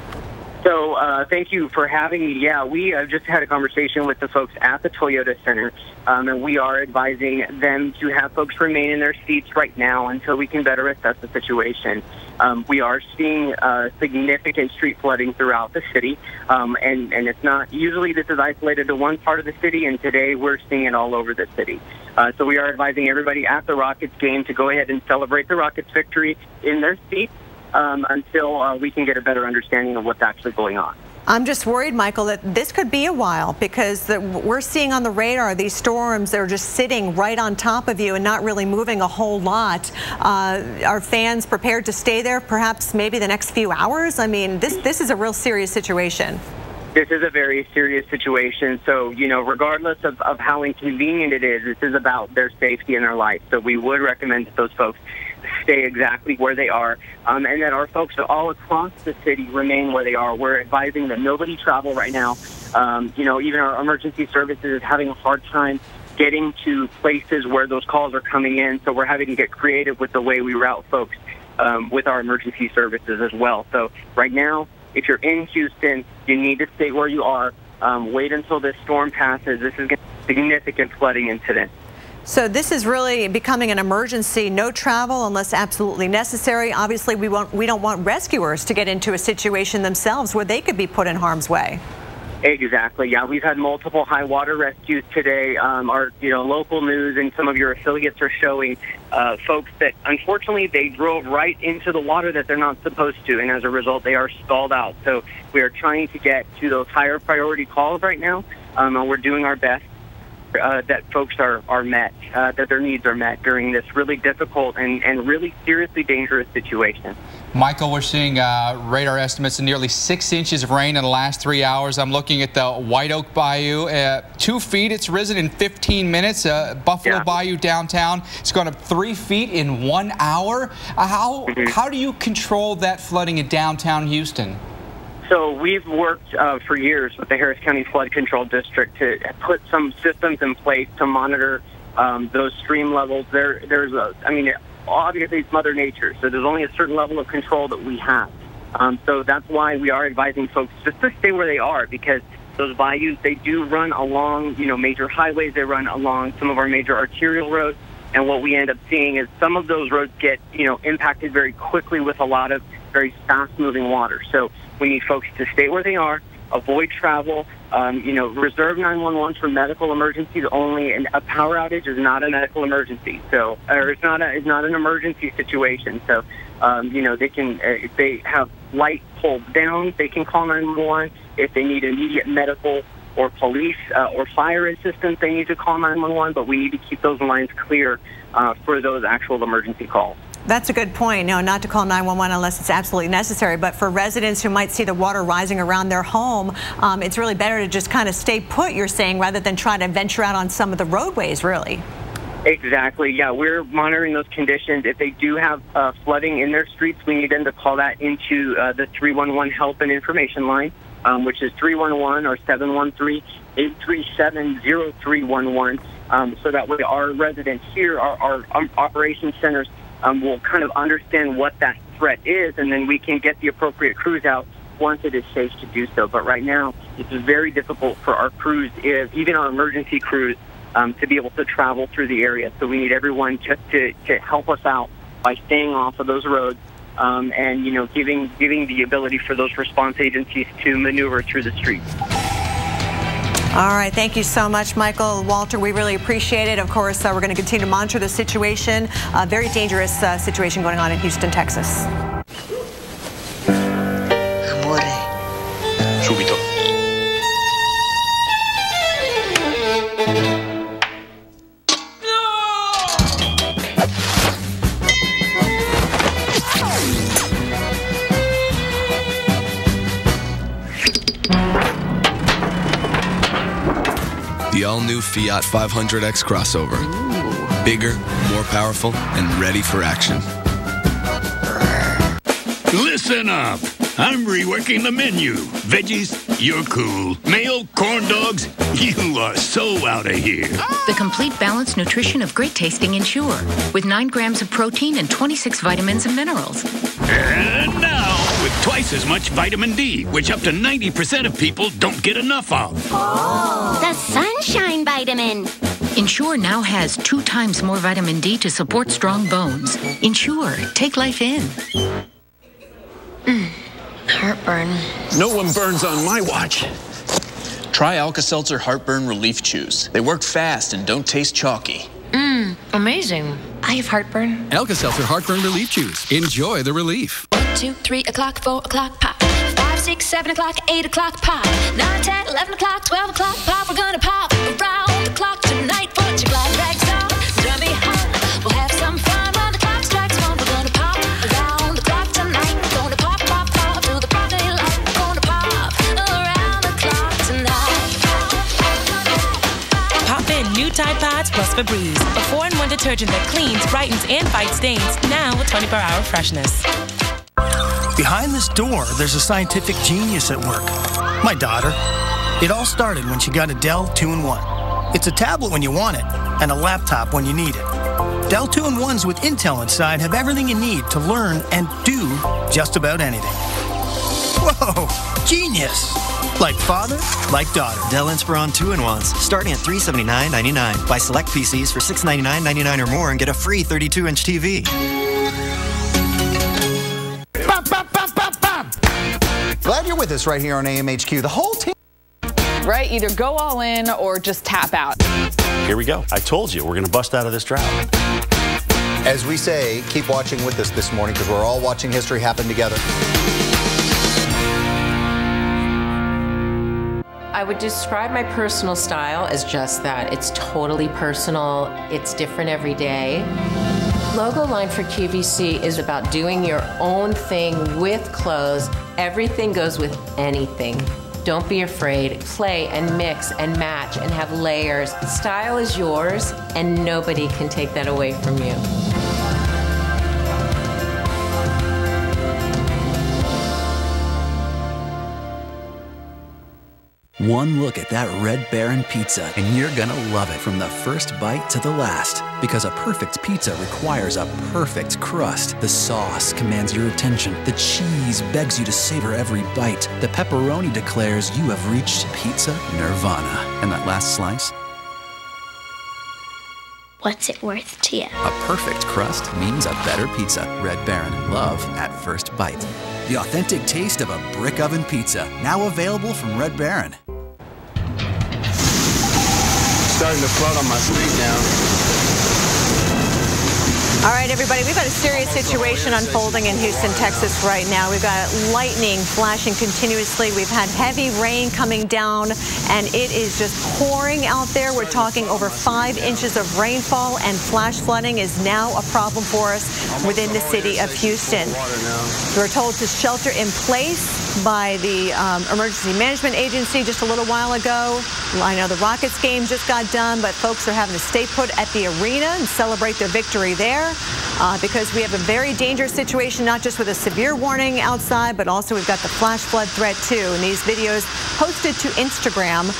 S16: So thank you for having me. Yeah, we just had a conversation with the folks at the Toyota Center, and we are advising them to have folks remain in their seats right now until we can better assess the situation. We are seeing significant street flooding throughout the city, and it's not, usually this is isolated to one part of the city, and today we're seeing it all over the city. So we are advising everybody at the Rockets game to go ahead and celebrate the Rockets victory in their seats until we can get a better understanding of what's actually going on.
S3: I'm just worried, Michael, that this could be a while because we're seeing on the radar these storms that are just sitting right on top of you and not really moving a whole lot. Are fans prepared to stay there perhaps maybe the next few hours? I mean, this is a real serious situation.
S16: This is a very serious situation. So, you know, regardless of how inconvenient it is, this is about their safety and their life. So we would recommend that those folks stay exactly where they are, and that our folks all across the city remain where they are. We're advising that nobody travel right now. You know, even our emergency services is having a hard time getting to places where those calls are coming in. So we're having to get creative with the way we route folks with our emergency services as well. So right now, if you're in Houston, you need to stay where you are. Wait until this storm passes. This is going to be a significant flooding incident.
S3: So this is really becoming an emergency. No travel unless absolutely necessary. Obviously, we don't want rescuers to get into a situation themselves where they could be put in harm's way.
S16: Exactly. Yeah, we've had multiple high water rescues today. Our local news and some of your affiliates are showing folks that unfortunately they drove right into the water that they're not supposed to, and as a result they are stalled out. So we are trying to get to those higher priority calls right now, and we're doing our best that folks are met, that their needs are met during this really difficult and really seriously dangerous situation.
S4: Michael, we're seeing radar estimates of nearly 6 inches of rain in the last 3 hours. I'm looking at the White Oak Bayou. 2 feet, it's risen in 15 minutes. Buffalo Bayou downtown, it's gone up 3 feet in 1 hour. How do you control that flooding in downtown Houston?
S16: So we've worked for years with the Harris County Flood Control District to put some systems in place to monitor those stream levels. Obviously it's Mother Nature, so there's only a certain level of control that we have. So that's why we are advising folks just to stay where they are, because those bayous, they do run along, major highways. They run along some of our major arterial roads. And what we end up seeing is some of those roads get, impacted very quickly with a lot of very fast-moving water. So we need folks to stay where they are, avoid travel, reserve 911 for medical emergencies only, and a power outage is not a medical emergency. So, it's not an emergency situation. So, they can, if they have light pulled down, they can call 911. If they need immediate medical or police or fire assistance, they need to call 911, but we need to keep those lines clear for those actual emergency calls.
S3: That's a good point. No, not to call 911 unless it's absolutely necessary. But for residents who might see the water rising around their home, it's really better to just kind of stay put, you're saying, rather than try to venture out on some of the roadways, really.
S16: Exactly. Yeah, we're monitoring those conditions. If they do have flooding in their streets, we need them to call that into the 311 help and information line, which is 311 or 713-837-0311. So that way our residents here, our operations centers, will kind of understand what that threat is, and then we can get the appropriate crews out once it is safe to do so. But right now, it's very difficult for our crews, even our emergency crews, to be able to travel through the area. So we need everyone to help us out by staying off of those roads, and giving the ability for those response agencies to maneuver through the streets.
S3: All right, thank you so much, Michael. Walter, we really appreciate it. Of course, we're going to continue to monitor the situation. A very dangerous situation going on in Houston, Texas.
S34: Amore.
S13: Subito.
S15: The all-new Fiat 500X crossover. Ooh. Bigger, more powerful, and ready for action.
S17: Listen up. I'm reworking the menu. Veggies, you're cool. Mayo, corn dogs, you are so out of here.
S18: The complete balanced nutrition of great tasting Ensure, with 9 grams of protein and 26 vitamins and minerals.
S17: And now, with twice as much vitamin D, which up to 90% of people don't get enough of.
S19: Oh, the sunshine vitamin.
S18: Ensure now has 2 times more vitamin D to support strong bones. Ensure, take life in.
S19: Heartburn.
S20: No one burns on my watch. Try Alka-Seltzer Heartburn Relief Chews. They work fast and don't taste chalky.
S19: Amazing. I have heartburn.
S21: Alka-Seltzer Heartburn Relief Chews. Enjoy the relief.
S19: 1, 2, 3 o'clock, 4 o'clock, pop. 5, 6, 7 o'clock, 8 o'clock, pop. 9, 10, 11 o'clock, 12 o'clock, pop. We're gonna pop around the clock tonight. Put your glad rags on. Drive me home. We'll have some fun when the clock strikes 1. We're gonna pop around the clock tonight. We're gonna pop, pop, pop till the broad daylight. We're gonna pop around the clock.
S1: Tide Pods plus Febreze, a 4-in-1 detergent that cleans, brightens, and fights stains, now with 24-hour freshness.
S7: Behind this door, there's a scientific genius at work. My daughter. It all started when she got a Dell 2-in-1. It's a tablet when you want it, and a laptop when you need it. Dell 2-in-1s with Intel inside have everything you need to learn and do just about anything. Whoa, genius! Like father, like daughter.
S8: Dell Inspiron 2-in-1s, starting at $379.99. Buy select PCs for $699.99 or more and get a free 32-inch TV.
S22: Glad you're with us right here on AMHQ. The whole team.
S23: Right, either go all in or just tap out.
S24: Here we go. I told you, we're going to bust out of this drought.
S22: As we say, keep watching with us this morning because we're all watching history happen together.
S25: I would describe my personal style as just that. It's totally personal. It's different every day. Logo line for QVC is about doing your own thing with clothes. Everything goes with anything. Don't be afraid. Play and mix and match and have layers. Style is yours, and nobody can take that away from you.
S26: One look at that Red Baron pizza, and you're gonna love it from the first bite to the last. Because a perfect pizza requires a perfect crust. The sauce commands your attention. The cheese begs you to savor every bite. The pepperoni declares you have reached pizza nirvana. And that last slice?
S27: What's it worth to you?
S26: A perfect crust means a better pizza. Red Baron, love at first bite. The authentic taste of a brick oven pizza, now available from Red Baron.
S24: Starting to float on my street now.
S3: All right, everybody, we've got a serious situation unfolding in Houston, Texas right now. We've got lightning flashing continuously. We've had heavy rain coming down, and it is just pouring out there. We're talking over 5 inches of rainfall, and flash flooding is now a problem for us within the city of Houston. We're told to shelter in place by the Emergency Management Agency just a little while ago. I know the Rockets game just got done, but folks are having to stay put at the arena and celebrate their victory there. Because we have a very dangerous situation, not just with a severe warning outside, but also we've got the flash flood threat too. And these videos posted to Instagram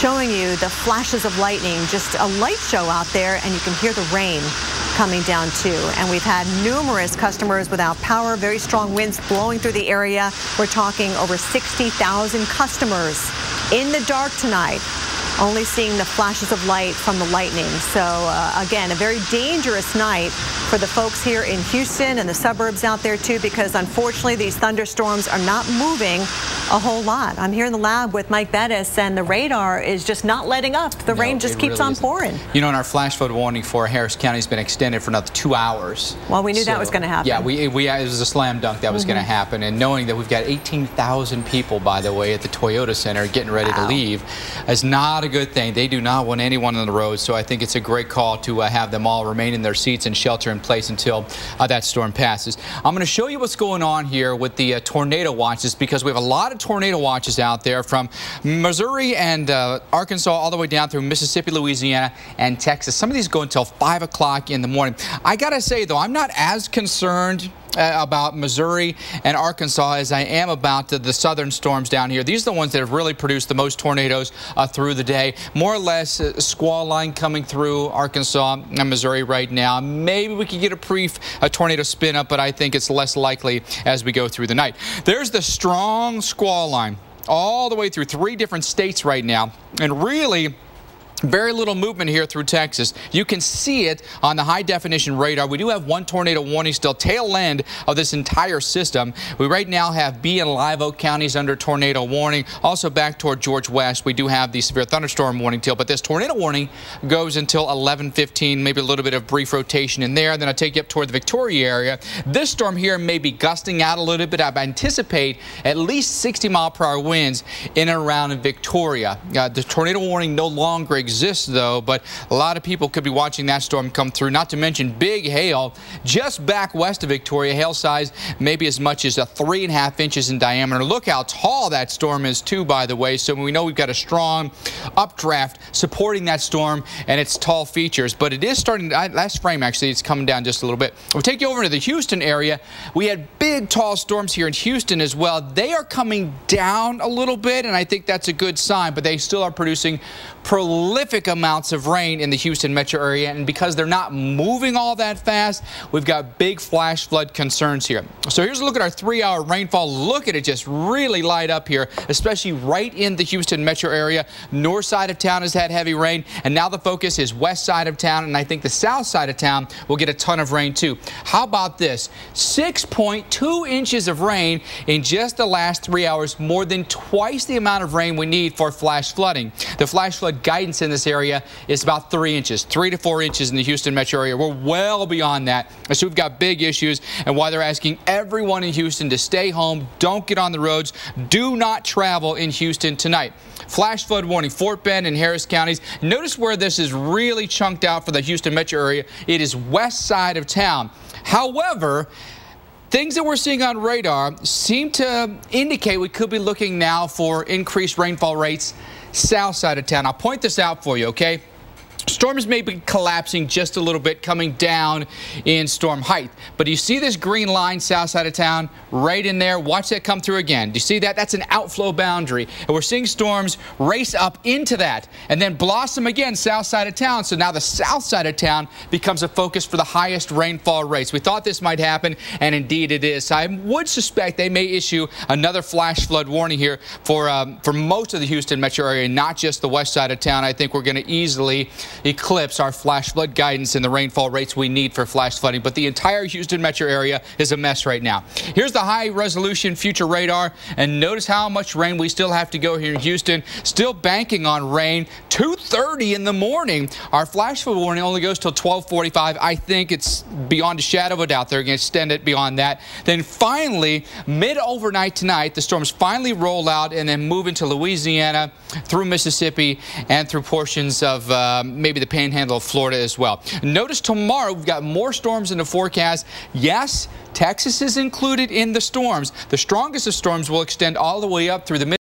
S3: showing you the flashes of lightning, just a light show out there, and you can hear the rain coming down too. And we've had numerous customers without power, very strong winds blowing through the area. We're talking over 60,000 customers in the dark tonight, only seeing the flashes of light from the lightning. So again, a very dangerous night for the folks here in Houston and the suburbs out there too, because unfortunately these thunderstorms are not moving a whole lot. I'm here in the lab with Mike Bettis, and the radar is just not letting up. The rain just keeps on pouring.
S4: You know, and our flash flood warning for Harris County has been extended for another 2 hours.
S3: Well, we knew that was going to happen.
S4: Yeah, it was a slam dunk that was going to happen. And knowing that we've got 18,000 people, by the way, at the Toyota Center getting ready to leave is not a good thing. They do not want anyone on the road, so I think it's a great call to have them all remain in their seats and shelter in place until that storm passes. I'm going to show you what's going on here with the tornado watches, because we have a lot of tornado watches out there from Missouri and Arkansas all the way down through Mississippi, Louisiana, and Texas. Some of these go until 5 o'clock in the morning. I got to say, though, I'm not as concerned about Missouri and Arkansas as I am about the southern storms down here. These are the ones that have really produced the most tornadoes through the day. More or less squall line coming through Arkansas and Missouri right now. Maybe we could get a tornado spin up, but I think it's less likely as we go through the night. There's the strong squall line all the way through 3 different states right now, and really very little movement here through Texas. You can see it on the high-definition radar. We do have 1 tornado warning still, tail end of this entire system. We right now have Bee and Live Oak counties under tornado warning. Also back toward George West, we do have the severe thunderstorm warning tail, but this tornado warning goes until 11:15, maybe a little bit of brief rotation in there. Then I'll take you up toward the Victoria area. This storm here may be gusting out a little bit. I anticipate at least 60-mile-per-hour winds in and around Victoria. The tornado warning no longer exists, though, but a lot of people could be watching that storm come through, not to mention big hail just back west of Victoria. Hail size maybe as much as 3.5 inches in diameter. Look how tall that storm is, too, by the way. So we know we've got a strong updraft supporting that storm and its tall features. But it is starting, last frame, actually, it's coming down just a little bit. We'll take you over to the Houston area. We had big, tall storms here in Houston as well. They are coming down a little bit, and I think that's a good sign, but they still are producing prolific amounts of rain in the Houston metro area, and because they're not moving all that fast, we've got big flash flood concerns here. So here's a look at our 3-hour rainfall. Look at it just really light up here, especially right in the Houston metro area. North side of town has had heavy rain, and now the focus is west side of town, and I think the south side of town will get a ton of rain too. How about this? 6.2 inches of rain in just the last 3 hours, more than twice the amount of rain we need for flash flooding. The flash flood guidance in this area is about 3 inches, 3 to 4 inches in the Houston metro area. We're well beyond that. So we've got big issues, and why they're asking everyone in Houston to stay home, don't get on the roads, do not travel in Houston tonight. Flash flood warning, Fort Bend and Harris counties. Notice where this is really chunked out for the Houston metro area. It is west side of town. However, things that we're seeing on radar seem to indicate we could be looking now for increased rainfall rates south side of town. I'll point this out for you, okay? Storms may be collapsing just a little bit, coming down in storm height. But do you see this green line south side of town right in there? Watch that come through again. Do you see that? That's an outflow boundary. And we're seeing storms race up into that and then blossom again south side of town. So now the south side of town becomes a focus for the highest rainfall rates. We thought this might happen, and indeed it is. I would suspect they may issue another flash flood warning here for most of the Houston metro area, not just the west side of town. I think we're going to easily eclipse our flash flood guidance and the rainfall rates we need for flash flooding. But the entire Houston metro area is a mess right now. Here's the high resolution future radar, and notice how much rain we still have to go here in Houston. Still banking on rain. 2:30 in the morning. Our flash flood warning only goes till 12:45. I think it's beyond a shadow of a doubt they're going to extend it beyond that. Then finally, mid-overnight tonight, the storms finally roll out and then move into Louisiana, through Mississippi, and through portions of maybe the panhandle of Florida as well. Notice tomorrow we've got more storms in the forecast. Yes, Texas is included in the storms. The strongest of storms will extend all the way up through the